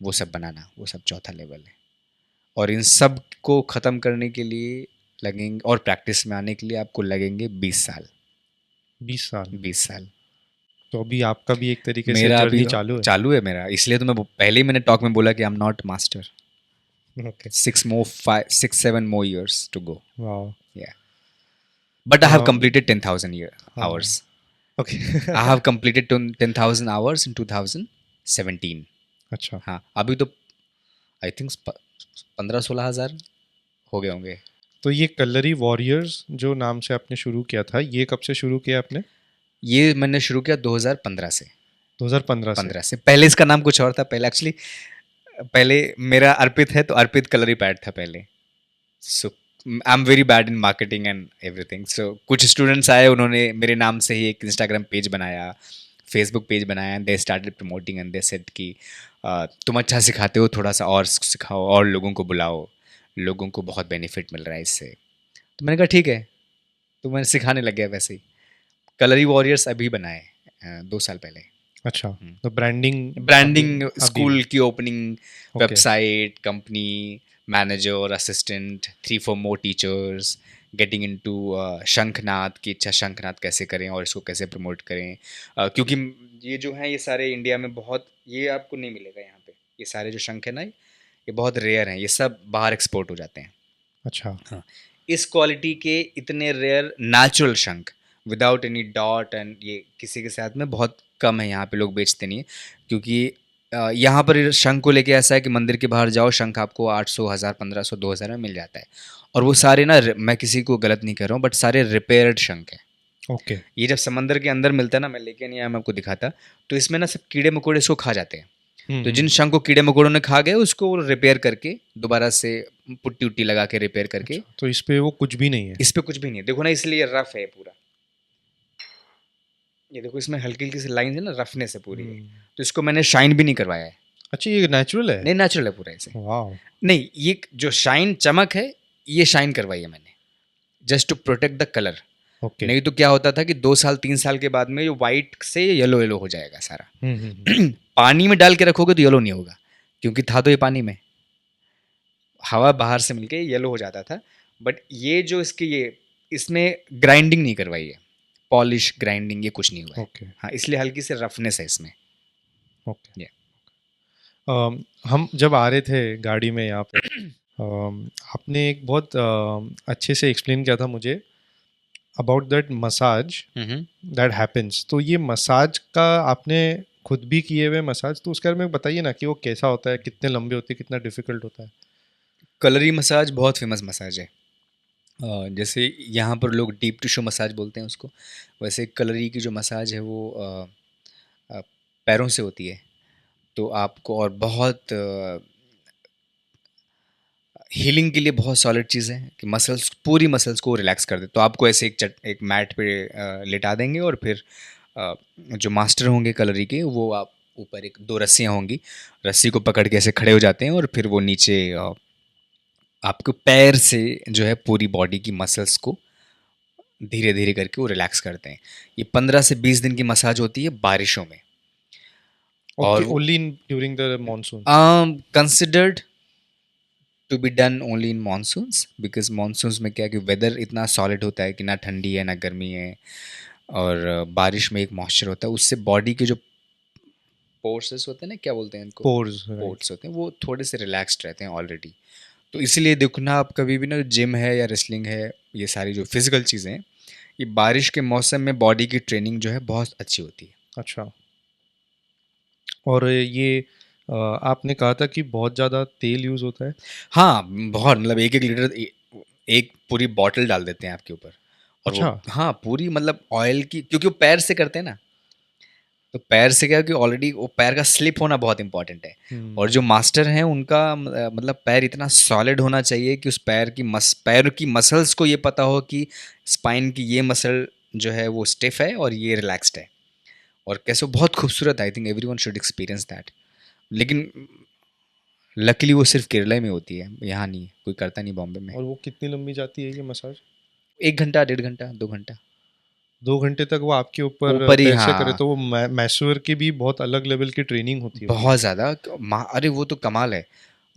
वो सब बनाना, वो सब चौथा लेवल है। और इन सब को ख़त्म करने के लिए लगेंगे, और प्रैक्टिस में आने के लिए आपको लगेंगे 20 साल। 20 साल? 20 साल। तो अभी आपका भी एक तरीके से मेरा अभी जर्नी चालू है। चालू है मेरा, इसलिए तो मैं पहले ही मैंने टॉक में बोला कि आई am not master. Okay. 6 more 5 6 7 more years to go. वाह। Yeah, but I have um, completed 10,000 हाँ। hours. Okay. I have completed 10,000 hours in 2017. अच्छा। हाँ, अभी तो आई थिंक 15-16 हज़ार हो गए होंगे। तो ये कलरी वॉरियर्स जो नाम से आपने शुरू किया था, ये कब से शुरू किया आपने? ये मैंने शुरू किया 2015 से। 2015 से? 15 से पहले इसका नाम कुछ और था। पहले एक्चुअली, पहले मेरा अर्पित है, तो अर्पित कलरी पैड था पहले। So I am very bad in marketing and everything. So कुछ स्टूडेंट्स आए, उन्होंने मेरे नाम से ही एक इंस्टाग्राम पेज बनाया, फेसबुक पेज बनाया, and they started promoting and they said कि तुम अच्छा सिखाते हो, थोड़ा सा और सिखाओ और लोगों को बुलाओ, लोगों को बहुत बेनिफिट मिल रहा है इससे। तो मैंने कहा ठीक है, तो मैं सिखाने लग गया वैसे ही। कलरी वॉरियर्स अभी बनाए 2 साल पहले। अच्छा। तो ब्रांडिंग ब्रांडिंग, अभी स्कूल की opening, okay. Website, company, manager, assistant, 3-4 more teachers, getting into शंखनाद की इच्छा, शंखनाद कैसे करें और इसको कैसे प्रमोट करें। क्योंकि ये जो है, ये सारे इंडिया में बहुत, ये आपको नहीं मिलेगा यहाँ पे। ये सारे जो शंख है ना, ये बहुत रेयर हैं, ये सब बाहर एक्सपोर्ट हो जाते हैं। अच्छा। हाँ, इस क्वालिटी के इतने रेयर नेचुरल शंख विदाउट एनी डॉट एंड ये किसी के साथ में बहुत कम है, यहाँ पे लोग बेचते नहीं है। क्योंकि यहाँ पर शंख को लेके ऐसा है कि मंदिर के बाहर जाओ, शंख आपको 800, 1000, 1500, 2000 में मिल जाता है। और वो सारे ना, मैं किसी को गलत नहीं कर रहा हूँ, बट सारे रिपेयर्ड शंख हैं। ओके। ये जब समंदर के अंदर मिलता है ना, मैं लेके नहीं आया, मैं आपको दिखाता, तो इसमें ना सब कीड़े मकोड़े इसको खा जाते हैं। तो जिन शंख को कीड़े मकोड़ों ने खा गए, उसको रिपेयर करके दोबारा से पुट्टी उट्टी लगा के रिपेयर करके। अच्छा, तो इस पे वो कुछ भी नहीं है? इस पे कुछ भी नहीं है, देखो ना, इसलिए रफ है पूरा। ये देखो, इसमें हल्की हल्की सी लाइन है ना, रफनेस है पूरी है। तो इसको मैंने शाइन भी नहीं करवाया है। अच्छा, ये नेचुरल है? नहीं, नेचुरल है पूरा इसे। वाह। नहीं, ये जो शाइन चमक है, ये शाइन करवाई है मैंने, just to protect the colour. Okay. नहीं तो क्या होता था कि 2 साल 3 साल के बाद में ये वाइट से येलो येलो हो जाएगा सारा। पानी में डाल के रखोगे तो येलो नहीं होगा, क्योंकि था तो ये पानी में, हवा बाहर से मिलके येलो हो जाता था। बट ये जो इसकी, ये इसमें ग्राइंडिंग नहीं करवाई है, पॉलिश ग्राइंडिंग ये कुछ नहीं हुआ है। ओके। हाँ, इसलिए हल्की से रफनेस है इसमें। ओके। हम जब आ रहे थे गाड़ी में यहाँ पे, आपने एक बहुत अच्छे से एक्सप्लेन किया था मुझे about that massage that happens. तो ये मसाज का आपने खुद भी किए हुए मसाज, तो उसके बारे में बताइए ना कि वो कैसा होता है, कितने लंबे होते हैं, कितना डिफिकल्ट होता है? कलरी मसाज बहुत फेमस मसाज है। जैसे यहाँ पर लोग डीप टिश्यू मसाज बोलते हैं उसको, वैसे कलरी की जो मसाज है वो पैरों से होती है। तो आपको, और बहुत हीलिंग के लिए बहुत सॉलिड चीज़ है कि मसल्स, पूरी मसल्स को रिलैक्स कर दे। तो आपको ऐसे एक मैट पे लेटा देंगे, और फिर जो मास्टर होंगे कलरी के, वो आप ऊपर एक 2 रस्सियाँ होंगी, रस्सी को पकड़ के ऐसे खड़े हो जाते हैं, और फिर वो नीचे आपको पैर से जो है पूरी बॉडी की मसल्स को धीरे धीरे करके वो रिलैक्स करते हैं। ये 15 से 20 दिन की मसाज होती है बारिशों में। ओके, और only during the monsoon? Considered to be done only in monsoons, because monsoons में क्या है कि वेदर इतना सॉलिड होता है कि ना ठंडी है ना गर्मी है, और बारिश में एक मॉइस्चर होता है, उससे बॉडी के जो पोर्सेस होते हैं ना, क्या बोलते हैं इनको, पोर्स, पोर्स होते हैं, वो थोड़े से रिलैक्स्ड रहते हैं ऑलरेडी। तो इसलिए देखना, आप कभी भी ना, जिम है या रेसलिंग है, ये सारी जो फिजिकल चीज़ें हैं, ये बारिश के मौसम में बॉडी की ट्रेनिंग जो है बहुत अच्छी होती है। अच्छा। और ये आपने कहा था कि बहुत ज़्यादा तेल यूज़ होता है? हाँ, बहुत, मतलब 1-1 लीटर एक पूरी बॉटल डाल देते हैं आपके ऊपर। और वो, अच्छा। हाँ, पूरी मतलब ऑयल की, क्योंकि वो पैर से करते हैं ना, तो पैर से क्या है कि ऑलरेडी वो पैर का स्लिप होना बहुत इंपॉर्टेंट है। और जो मास्टर हैं उनका मतलब पैर इतना सॉलिड होना चाहिए कि उस पैर की मसल्स को ये पता हो कि स्पाइन की ये मसल जो है वो स्टिफ है और ये रिलैक्स्ड है। और कैसे वो बहुत खूबसूरत, I think everyone should experience that. लेकिन लकीली वो सिर्फ केरला में होती है, यहाँ नहीं, कोई करता नहीं बॉम्बे में। और वो कितनी लंबी जाती है ये मसाज? 1 घंटा, 1.5 घंटा, 2 घंटा। 2 घंटे तक वो आपके ऊपर ऊपर ही, पैर से करे हाँ। तो वो मैस्योर की भी बहुत अलग लेवल की ट्रेनिंग होती होगी। बहुत ज़्यादा, अरे वो तो कमाल है।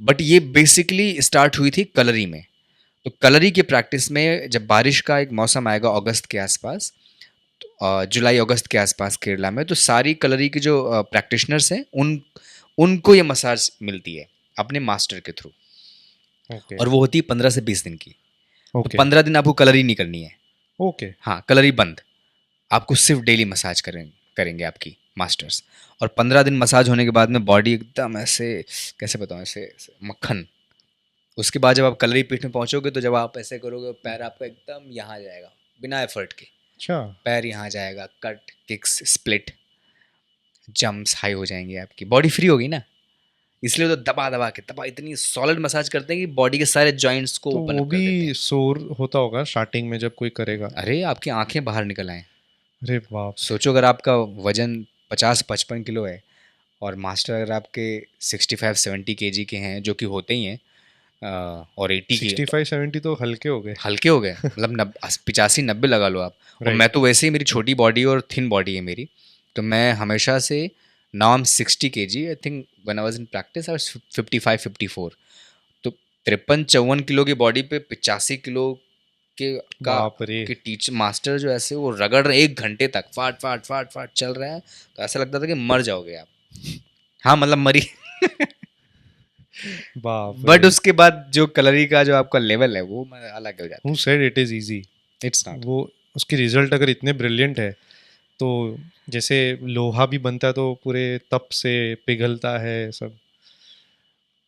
बट ये बेसिकली स्टार्ट हुई थी कलरी में। तो कलरी की प्रैक्टिस में जब बारिश का एक मौसम आएगा अगस्त के आसपास, जुलाई अगस्त के आसपास केरला में, तो सारी कलरी के जो प्रैक्टिशनर्स हैं उनको ये मसाज मिलती है अपने मास्टर के थ्रू। ओके और वो होती है 15 से 20 दिन की। तो ओके 15 दिन आपको कलरी नहीं करनी है। ओके। हाँ, कलरी बंद। आपको सिर्फ डेली मसाज करेंगे आपकी मास्टर्स। और 15 दिन मसाज होने के बाद में बॉडी एकदम ऐसे, कैसे बताऊँ, ऐसे मक्खन। उसके बाद जब आप कलरी पीठ में पहुंचोगे तो जब आप ऐसे करोगे पैर आपका एकदम यहाँ जाएगा बिना एफर्ट के। अच्छा। पैर यहाँ जाएगा, cut, kicks, split, jumps high हो जाएंगे, आपकी बॉडी फ्री होगी ना। इसलिए तो दबा दबा के दबा इतनी सॉलिड मसाज करते हैं कि बॉडी के सारे जॉइंट्स को तो ओपन वो अप कर भी देते हैं। शोर होता होगा स्टार्टिंग में जब कोई करेगा? अरे आपकी आंखें बाहर निकल आए। अरे बाप रे। सोचो अगर आपका वजन 50-55 किलो है और मास्टर अगर आपके 65-70 kg के हैं, जो कि होते ही हैं, और 80 के 65-70 तो हल्के हो गए। हल्के हो गए, मतलब 85-90 लगा लो आप। और मैं राइट। तो वैसे ही, मेरी छोटी बॉडी और थिन बॉडी है मेरी, तो मैं हमेशा से, now I am 60 kg, I think when I was in practice I was 55-54। तो 53-54 किलो की बॉडी पे 85 किलो के का बाप रे। के टीचर मास्टर जो ऐसे वो रगड़ रहे 1 घंटे तक, फाट फाट फाट फाट चल रहा है, तो ऐसा लगता था कि मर जाओगे आप। हाँ मतलब मरी। बाप बट रे। उसके बाद जो कलरी का जो आपका लेवल है वो अलग हो जाता who said it is easy? है। It's not. वो उसकी रिजल्ट अगर इतने ब्रिलियंट है तो जैसे लोहा भी बनता है तो पूरे तप से पिघलता है सब।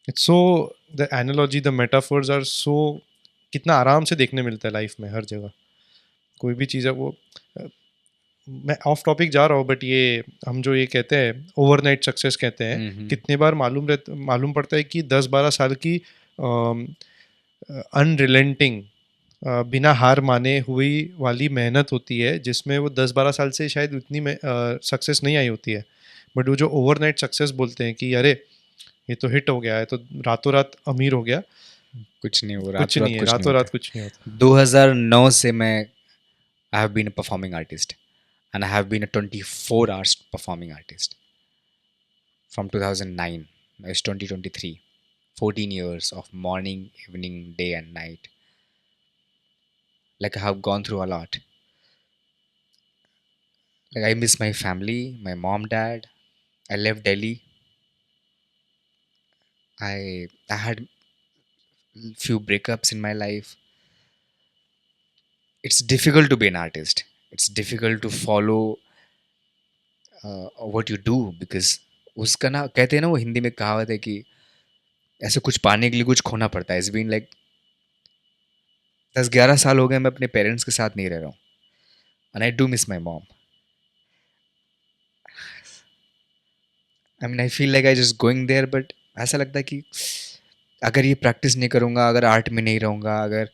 It's so, the analogy, the metaphors are so, कितना आराम से देखने मिलता है लाइफ में हर जगह। कोई भी चीज़ है वो, मैं ऑफ टॉपिक जा रहा हूँ बट ये हम जो ये कहते हैं ओवरनाइट सक्सेस कहते हैं, कितने बार मालूम पड़ता है कि 10-12 साल की अनरिलेंटिंग, बिना हार माने हुई वाली मेहनत होती है जिसमें वो 10-12 साल से शायद उतनी सक्सेस नहीं आई होती है। बट वो जो ओवरनाइट सक्सेस बोलते हैं कि अरे ये तो हिट हो गया है तो रातों रात अमीर हो गया, कुछ नहीं हो, कुछ रातों नहीं रात है, कुछ नहीं रातों होता। रात कुछ नहीं होता। 2009 से मैं, I have been a performing artist and I have been a 24 hours performing artist from 2009, it's 2023, 14 years of morning, evening, day and night. Like I have gone through a lot. Like I miss my family, my mom, dad. I left Delhi. I had few breakups in my life. It's difficult to be an artist. It's difficult to follow what you do because उसका ना, कहते हैं ना, वो हिंदी में कहावत है कि ऐसे कुछ पाने के लिए कुछ खोना पड़ता है। इट्स बीन लाइक 10-11 साल हो गए मैं अपने पेरेंट्स के साथ नहीं रह रहा हूँ। And I do miss my mom. I mean I feel like I just going there, but ऐसा लगता है कि अगर ये प्रैक्टिस नहीं करूँगा, अगर आर्ट में नहीं रहूँगा, अगर,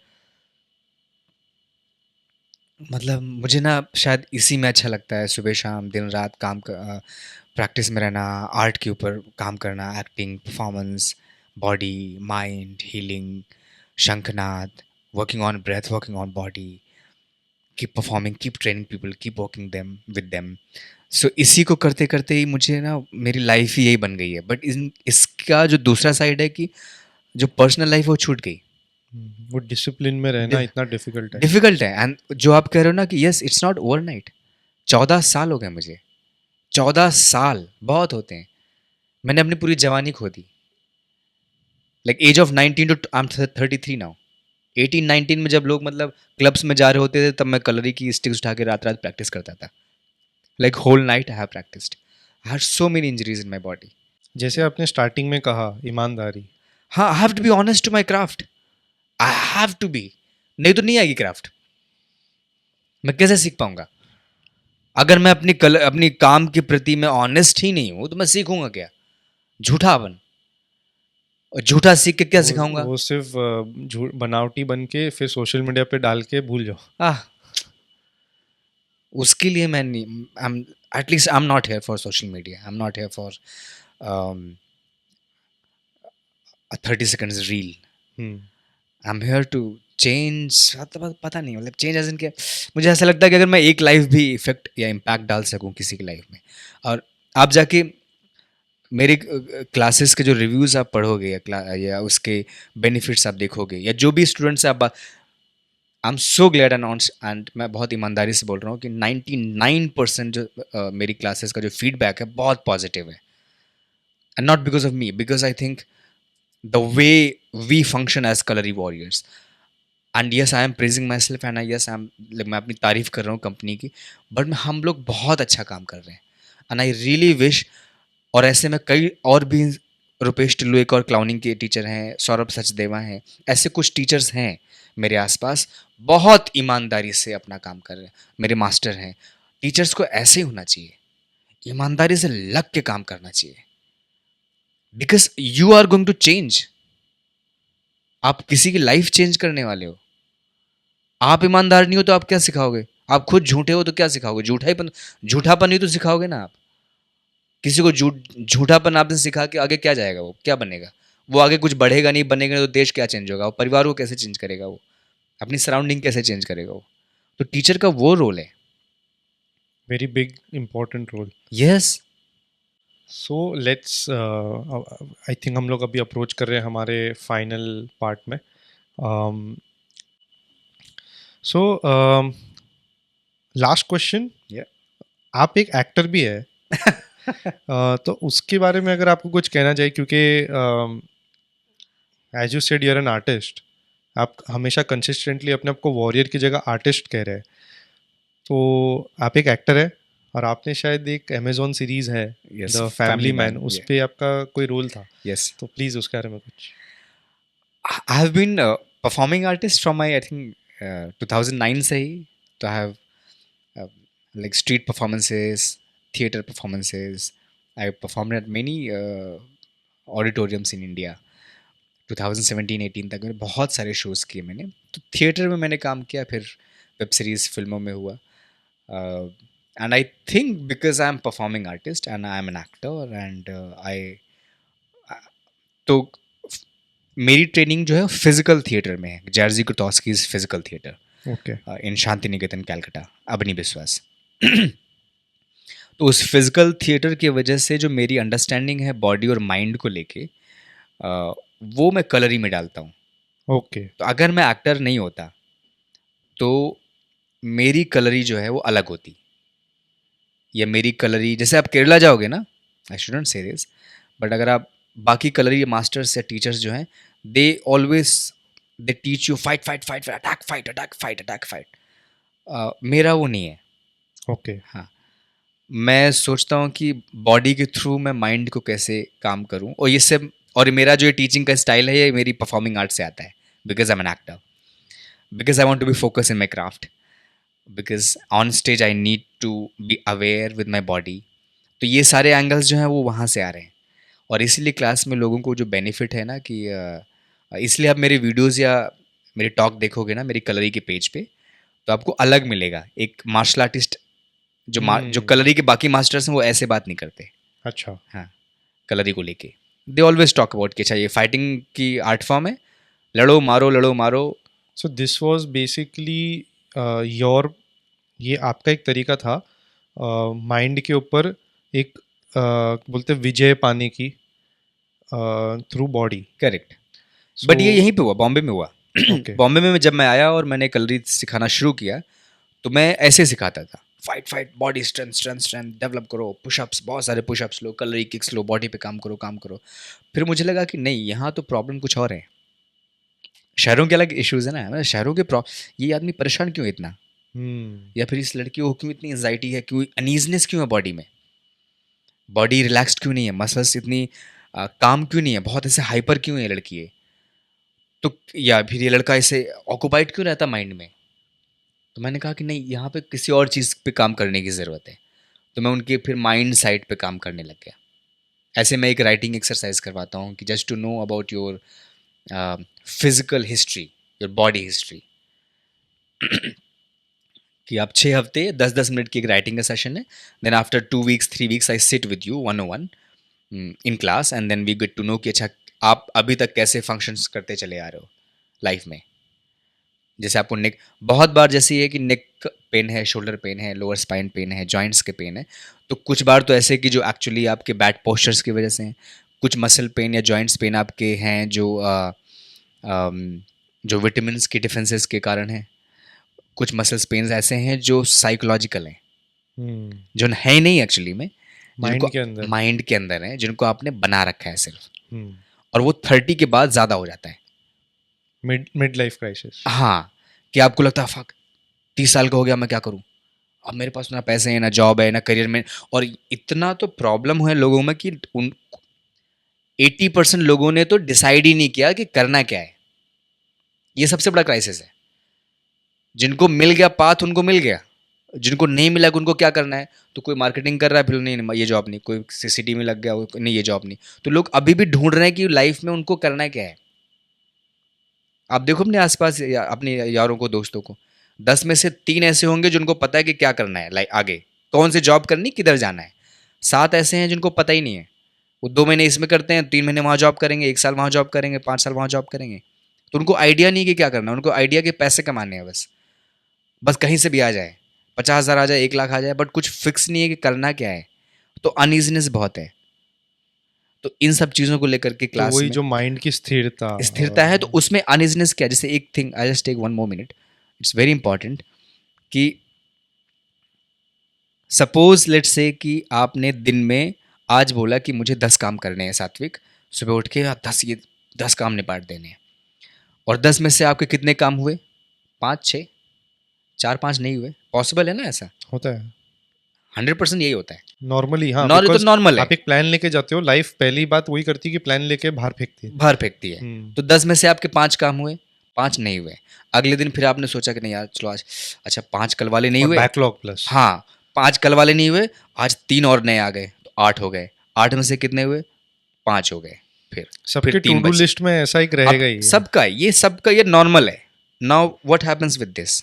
मतलब मुझे ना शायद इसी में अच्छा लगता है, सुबह शाम दिन रात प्रैक्टिस में रहना, आर्ट के ऊपर काम करना, acting, performance, body, mind, healing, शंखनाद, working on breath, working on body, keep performing, keep training people, keep working them with them. So इसी को करते करते ही मुझे ना मेरी लाइफ ही यही बन गई है। बट इसका जो दूसरा साइड है कि जो पर्सनल लाइफ है वो छूट गई। वो डिसिप्लिन में रहना इतना डिफिकल्ट है। डिफिकल्ट है। एंड जो आप कह रहे हो ना कि यस, इट्स नॉट ओवरनाइट। 14 साल हो गए मुझे। 14 साल बहुत होते हैं। मैंने अपनी पूरी जवानी खो दी। Like age of 19 to I am 33 now. 18-19 में जब लोग मतलब क्लब्स में जा रहे होते थे तब मैं कलरी की स्टिक्स उठा के रात रात प्रैक्टिस करता था। Like whole night I have practised. I had so many injuries in my body. जैसे आपने स्टार्टिंग में कहा ईमानदारी, हाँ, I have to be honest to my craft. I have to be. नहीं तो नहीं आएगी क्राफ्ट। मैं कैसे सीख पाऊंगा? अगर मैं अपनी काम के प्रति मैं ऑनेस्ट ही नहीं हूं तो मैं सीखूंगा क्या? झूठापन। और झूठा सीख के क्या सिखाऊंगा? वो सिर्फ झूठ बनावटी बन के फिर सोशल मीडिया पे डाल के भूल जाओ। आह, उसके लिए मैं नहीं, at least I am not here for social media, I am not here for 30 seconds reel. Hmm. I am here to change. पता नहीं, मतलब चेंज एज इन क्या, मुझे ऐसा लगता है कि अगर मैं एक लाइफ भी इफेक्ट या इम्पैक्ट डाल सकूं किसी की लाइफ में, और आप जाके मेरे क्लासेस के जो रिव्यूज़ आप पढ़ोगे या उसके बेनिफिट्स आप देखोगे, या जो भी स्टूडेंट्स आप, I am so glad and मैं बहुत ईमानदारी से बोल रहा हूँ कि 99% जो मेरी क्लासेस का जो फीडबैक है बहुत पॉजिटिव है। And not because of me, because I think the way we function as kalari warriors, and yes I am praising my self, and yes I am, मैं अपनी तारीफ कर रहा हूँ कंपनी की, बट हम लोग बहुत अच्छा काम कर रहे हैं। एंड आई रियली विश, और ऐसे में कई और भी, रुपेश टिल्लू एक और क्लाउनिंग के टीचर हैं, सौरभ सचदेवा हैं, ऐसे कुछ टीचर्स हैं मेरे आसपास, बहुत ईमानदारी से अपना काम कर रहे हैं। मेरे मास्टर हैं। टीचर्स को ऐसे ही होना चाहिए, ईमानदारी से लग के काम करना चाहिए, because you are going to change. आप किसी की लाइफ चेंज करने वाले हो। आप ईमानदार नहीं हो तो आप क्या सिखाओगे? आप खुद झूठे हो तो क्या सिखाओगे? झूठापन ही तो सिखाओगे ना आप। किसी को झूठापन आपने सिखा के आगे क्या जाएगा? वो क्या बनेगा? वो आगे कुछ बढ़ेगा नहीं, बनेगा नहीं तो देश क्या चेंज होगा? वो परिवार को कैसे चेंज करेगा? वो अपनी सराउंडिंग कैसे चेंज करेगा? वो तो टीचर का वो रोल है। Very big important role. Yes. So let's, I think हम लोग अभी अप्रोच कर रहे हैं हमारे फाइनल पार्ट में। So last question. आप एक एक्टर भी है। तो उसके बारे में अगर आपको कुछ कहना चाहिए, क्योंकि as you said you're an artist, आप हमेशा कंसिस्टेंटली अपने आप को वॉरियर की जगह आर्टिस्ट कह रहे हैं। तो आप एक एक्टर है और आपने शायद एक अमेजोन सीरीज है yes, the family family man, man. उस पे आपका कोई रोल था। यस, तो प्लीज़ उसके बारे में कुछ। I have been performing artist from my, I think 2009 से ही। तो I have like street performances, theater performances. I performed at many auditoriums in India. 2017-18 तक मैंने बहुत सारे शोज़ किए मैंने। तो थिएटर में मैंने काम किया, फिर वेब सीरीज़, फिल्मों में हुआ। And I think because I am performing artist and I am an actor and I, तो मेरी ट्रेनिंग जो है फिजिकल थिएटर में है, जर्जी कुटॉस्कीज फिजिकल थिएटर, ओके। इन शांति निकेतन कैलकाटा, अबनी विश्वास। तो उस फिजिकल थिएटर की वजह से जो मेरी अंडरस्टैंडिंग है बॉडी और माइंड को लेके, वो मैं कलरी में डालता हूँ। ओके। तो अगर मैं एक्टर नहीं होता तो मेरी कलरी जो है वो अलग होती, या मेरी कलरी, जैसे आप केरला जाओगे ना, आई शुडंट से दिस, बट अगर आप बाकी कलरी मास्टर्स या टीचर्स जो हैं, they always they teach you fight fight fight, attack fight attack fight attack fight. मेरा वो नहीं है। ओके। हाँ, मैं सोचता हूँ कि बॉडी के थ्रू मैं माइंड को कैसे काम करूँ, और ये सब, और मेरा जो ये टीचिंग का स्टाइल है ये मेरी परफॉर्मिंग आर्ट से आता है, because I am an actor, because I want to be focus in my craft, because on stage I need to be aware with my body. तो ये सारे एंगल्स जो हैं वो वहाँ से आ रहे हैं, और इसीलिए क्लास में लोगों को जो बेनिफिट है ना कि इसलिए आप मेरे वीडियोज़ या मेरे टॉक देखोगे ना मेरी कलरी के पेज पे, तो आपको अलग मिलेगा। एक मार्शल आर्टिस्ट जो कलरी के बाकी मास्टर्स हैं वो ऐसे बात नहीं करते। अच्छा। हाँ, कलरी को लेके दे ऑलवेज टॉक अबाउट कि अच्छा ये फाइटिंग की आर्ट फॉर्म है, लड़ो मारो लड़ो मारो। So this was basically your, ये आपका एक तरीका था माइंड के ऊपर एक बोलते विजय पाने की through body. Correct. So but ये यहीं पे हुआ, बॉम्बे में हुआ। ओके। बॉम्बे में जब मैं आया और मैंने कलरी सिखाना शुरू किया, तो मैं ऐसे सिखाता था, fight fight, body strength strength strength develop करो, पुशअप्स, बहुत सारे पुशअप्स लो, कलरी किक्स लो, बॉडी पे काम करो काम करो। फिर मुझे लगा कि नहीं, यहाँ तो प्रॉब्लम कुछ और है। शहरों के अलग इश्यूज है ना, मतलब शहरों के ये आदमी परेशान क्यों है इतना, या फिर इस लड़की को क्यों इतनी एंजाइटी है, क्यों अनईजनेस क्यों है बॉडी में, बॉडी रिलैक्स्ड क्यों नहीं है, मसल्स इतनी काम क्यों नहीं है, बहुत ऐसे हाइपर क्यों है ये लड़की है, तो या फिर ये लड़का ऐसे ऑक्यूपाइड क्यों रहता माइंड में। तो मैंने कहा कि नहीं, यहाँ पे किसी और चीज़ पे काम करने की ज़रूरत है। तो मैं उनके फिर माइंड साइड पे काम करने लग गया। ऐसे मैं एक राइटिंग एक्सरसाइज करवाता हूँ कि just to know about your physical history, your body history. कि आप 6 हफ्ते 10-10 मिनट की एक राइटिंग का सेशन है, then after 2 weeks 3 weeks I sit with you 101 in class, and then we get to know कि अच्छा आप अभी तक कैसे फंक्शंस करते चले आ रहे हो लाइफ में। जैसे आपको नेक, बहुत बार जैसे ये कि नेक पेन है, शोल्डर पेन है, लोअर स्पाइन पेन है, जॉइंट्स के पेन है, तो कुछ बार तो ऐसे कि जो एक्चुअली आपके बैड पोस्चर्स की वजह से हैं। कुछ मसल पेन या जॉइंट्स पेन आपके हैं जो जो विटामिन्स की डिफेंसेस के कारण हैं। कुछ मसल्स पेन्स ऐसे हैं जो साइकोलॉजिकल हैं, जो है ही नहीं एक्चुअली में, जिनको माइंड के अंदर। माइंड के अंदर हैं, जिनको आपने बना रखा है सिर्फ, हम्म। और वो 30 के बाद ज़्यादा हो जाता है। Mid life crisis. हाँ, कि आपको लगता है फक 30 साल का हो गया, मैं क्या करूँ, अब मेरे पास ना पैसे हैं, ना जॉब है, ना करियर में, और इतना तो प्रॉब्लम है लोगों में कि उन 80% लोगों ने तो डिसाइड ही नहीं किया कि करना क्या है। ये सबसे बड़ा क्राइसिस है। जिनको मिल गया पाथ उनको मिल गया, जिनको नहीं मिला कि उनको क्या करना है, तो कोई मार्केटिंग कर रहा है, फिर नहीं ये जॉब नहीं, कोई सीसीटी में लग गया, नहीं ये जॉब नहीं। तो लोग अभी भी ढूंढ रहे हैं कि लाइफ में उनको करना क्या है। आप देखो अपने आसपास अपने यारों को, दोस्तों को, 10 में से 3 ऐसे होंगे जिनको पता है कि क्या करना है, लाइक आगे कौन सी जॉब करनी, किधर जाना है। 7 ऐसे हैं जिनको पता ही नहीं है। वो 2 महीने इसमें करते हैं, 3 महीने वहाँ जॉब करेंगे, 1 साल वहाँ जॉब करेंगे, 5 साल वहाँ जॉब करेंगे। तो उनको आइडिया नहीं कि क्या करना है, उनको आइडिया के पैसे कमाने हैं बस। बस कहीं से भी आ जाए, 50,000 आ जाए, 1 लाख आ जाए, बट कुछ फिक्स नहीं है कि करना क्या है। तो अनइजीनेस बहुत है। तो इन सब चीज़ों को लेकर के तो क्लास वही में जो माइंड की स्थिरता। स्थिरता है, तो उसमें अनइजीनेस क्या है। जैसे एक thing, I just take 1 more minute, it's very important, कि सपोज लेट से कि आपने दिन में आज बोला कि मुझे 10 काम करने हैं सात्विक, सुबह उठ के 10 काम निपाट देने हैं, और 10 में से आपके कितने काम हुए, 5-6, 4-5 नहीं हुए। पॉसिबल है ना ऐसा? होता है 100% यही होता है। नॉर्मली। हाँ, नॉर्मल तो बिकॉज नॉर्मल है, आप एक प्लान लेके जाते हो, लाइफ पहली बात वही करती है कि प्लान लेके बाहर फेंकती है। बाहर फेंकती है। हम्म। तो 10 में से आपके 5 काम हुए, 5 नहीं हुए। अगले दिन फिर आपने सोचा कि नहीं यार चलो आज, अच्छा 5 कल वाले नहीं और हुए, बैकलॉग प्लस। हाँ 5 कल वाले नहीं हुए, आज 3 और नए आ गए, तो 8 हो गए। 8 में से कितने हुए, 5 हो गए। फिर सबके टू 3 डू बचे। लिस्ट में ऐसा एक अब रहेगा ही। सबका ये नॉर्मल है। Now what happens with this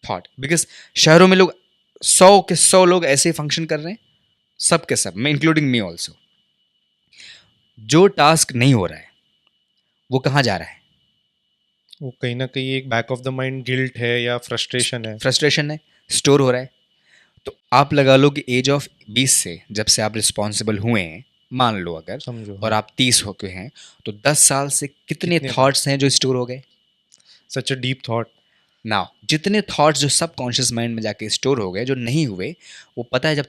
thought, because शहरों में लोग 100 के 100 लोग ऐसे ही फंक्शन कर रहे हैं, सब के सब, मैं इंक्लूडिंग मी ऑल्सो। जो टास्क नहीं हो रहा है वो कहाँ जा रहा है, वो कहीं ना कहीं एक back of the mind guilt है या फ्रस्ट्रेशन है। फ्रस्ट्रेशन है, स्टोर हो रहा है। तो आप लगा लो कि एज ऑफ 20 से जब से आप रिस्पॉन्सिबल हुए हैं, मान लो अगर, समझो, और हाँ। आप 30 हो के हैं, तो 10 साल से कितने कितने थॉट्स हैं जो स्टोर हो गए। सच अ डीप थॉट। नाउ जितने थॉट्स जो सब कॉन्शियस माइंड में जाके स्टोर हो गए, जो नहीं हुए, वो पता है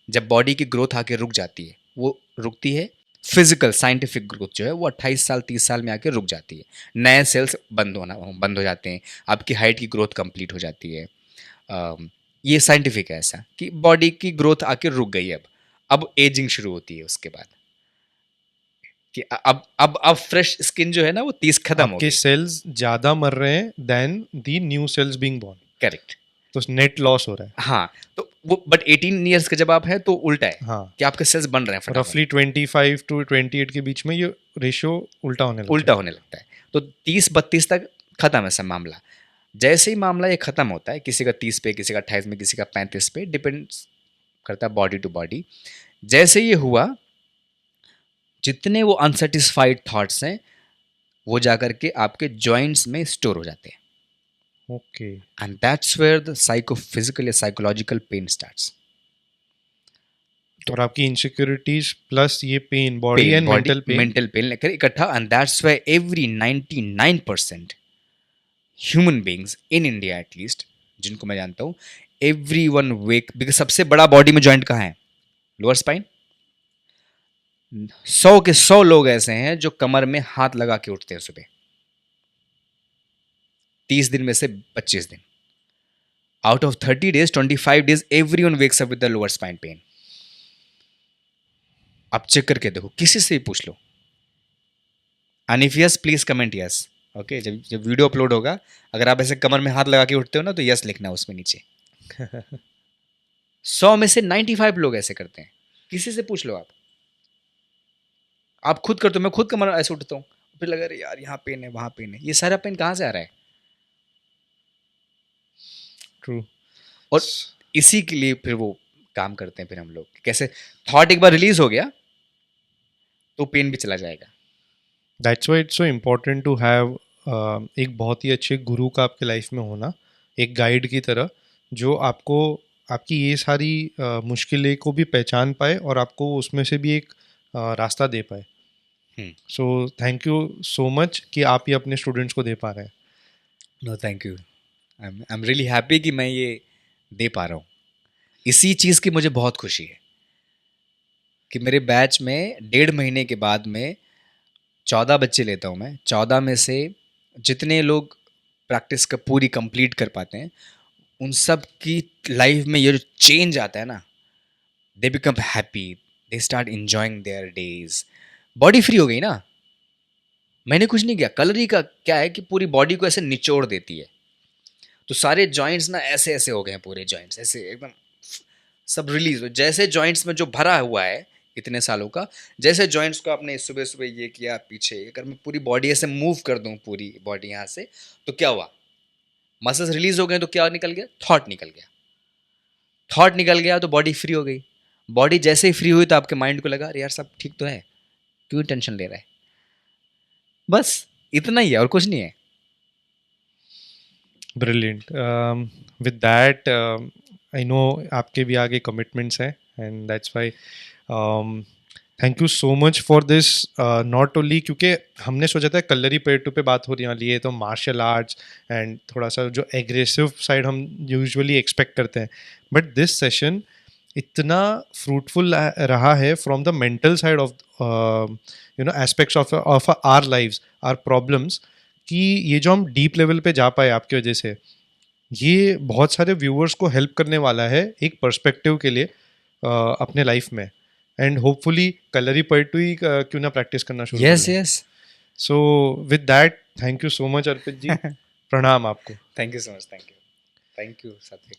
जब बॉडी की ग्रोथ आके रुक जाती है, वो रुकती है, फिजिकल साइंटिफिक ग्रोथ जो है वो 28 साल 30 साल में आके रुक जाती है। नए सेल्स बंद हो जाते हैं, आपकी हाइट की ग्रोथ कंप्लीट हो जाती है। ये साइंटिफिक है ऐसा कि बॉडी की ग्रोथ आके रुक गई। अब एजिंग शुरू होती है उसके बाद, कि अब फ्रेश स्किन जो है ना वो 30 खत्म हो आपके गई। सेल्स ज्यादा मर रहे हैं then the new cells being born. Correct. तो नेट लॉस हो रहा है। हाँ, तो वो बट 18 ईयर्स के जब आप हैं तो उल्टा है, हाँ, कि आपके सेल्स बन रहे हैं फटाफट, रफली 25 टू 28 के बीच में ये रेशियो उल्टा होने लगता उल्टा होने लगता है। तो 30-32 तक खत्म है सब मामला। जैसे ही मामला ये खत्म होता है, किसी का 30 पे, किसी का 28 में, किसी का 35 पे, डिपेंड्स करता है बॉडी टू बॉडी। जैसे ये हुआ, जितने वो अनसेटिस्फाइड थॉट्स हैं वो जाकर के आपके जॉइंट्स में स्टोर हो जाते हैं, है। Okay. And that's where the psychophysical या साइकोलॉजिकल पेन स्टार्ट्स। और आपकी इनसिक्योरिटीज प्लस ये pain, body and mental pain. Mental pain लेकर इकट्ठा, and that's why every 99% human beings in India at least, जिनको मैं जानता हूँ, एवरी वन वेक, बिकॉज सबसे बड़ा बॉडी में जॉइंट कहाँ है, लोअर स्पाइन। 100 के 100 लोग ऐसे हैं जो कमर में हाथ लगा के उठते हैं सुबह, 30 दिन में से 25 दिन, out of 30 days 25 days every one wakes up with the lower spine pain. आप चेक करके देखो, किसी से भी पूछ लो, and if yes please comment yes, okay, जब जब वीडियो अपलोड होगा, अगर आप ऐसे कमर में हाथ लगा के उठते हो ना, तो यस लिखना उसमें नीचे। 100 में से 95 लोग ऐसे करते हैं। किसी से पूछ लो आप खुद करते हो, मैं खुद कमर ऐसे उठता हूँ, फिर लगा अरे यार यहाँ पेन है वहाँ पेन है, ये सारा पेन कहाँ से आ रहा है? ट्रू। और इसी के लिए फिर वो काम करते हैं फिर हम लोग, कैसे थॉट एक बार रिलीज हो गया तो पेन भी चला जाएगा। That's why it's so important to have एक बहुत ही अच्छे गुरु का आपके लाइफ में होना, एक गाइड की तरह, जो आपको आपकी ये सारी मुश्किलें को भी पहचान पाए और आपको उसमें से भी एक रास्ता दे पाए। Hmm. So thank you so much कि आप ये अपने स्टूडेंट्स को दे पा रहे हैं। No thank you, I am really happy कि मैं ये दे पा रहा हूँ। इसी चीज़ की मुझे बहुत खुशी है कि मेरे बैच में 1.5 महीने के बाद में 14 बच्चे लेता हूँ मैं। 14 में से जितने लोग प्रैक्टिस का पूरी कंप्लीट कर पाते हैं, उन सब की लाइफ में ये जो चेंज आता है ना, they become happy, they start enjoying there days. Body free हो गई ना। मैंने कुछ नहीं किया, कलरी का क्या है कि पूरी बॉडी को ऐसे निचोड़ देती है, तो सारे जॉइंट्स ना ऐसे ऐसे हो गए हैं, पूरे जॉइंट्स ऐसे एकदम सब रिलीज हो, जैसे जॉइंट्स में जो भरा हुआ है इतने सालों का, जैसे जॉइंट्स को आपने सुबह सुबह ये किया पीछे, अगर मैं पूरी बॉडी ऐसे मूव कर दूं, पूरी बॉडी यहाँ से, तो क्या हुआ? मसल्स रिलीज हो गए, तो क्या निकल गया? थॉट निकल गया। थॉट निकल गया तो बॉडी फ्री हो गई। बॉडी जैसे ही फ्री हुई तो आपके माइंड को लगा अरे यार सब ठीक तो है, क्यों टेंशन ले रहा है? बस इतना ही है और कुछ नहीं है। Brilliant. With that I know आपके भी आगे कमिटमेंट्स हैं, and that's why thank you so much for this. Not only क्योंकि हमने सोचा था कलरी पेटू पे बात हो रही वाली है, तो मार्शल आर्ट्स एंड थोड़ा सा जो एग्रेसिव साइड हम यूजुअली एक्सपेक्ट करते हैं, बट दिस सेशन इतना फ्रूटफुल रहा है from the mental side of you know aspects of our lives, our problems, कि ये जो हम डीप लेवल पे जा पाए आपकी वजह से, ये बहुत सारे व्यूअर्स को हेल्प करने वाला है एक पर्सपेक्टिव के लिए अपने लाइफ में। एंड होपफुली कलरी पोएट्री ही क्यों ना प्रैक्टिस करना शुरू कर यस लें। Yes. So with that thank you so much Arpit ji, प्रणाम आपको। Thank you so much, thank you सात्विक।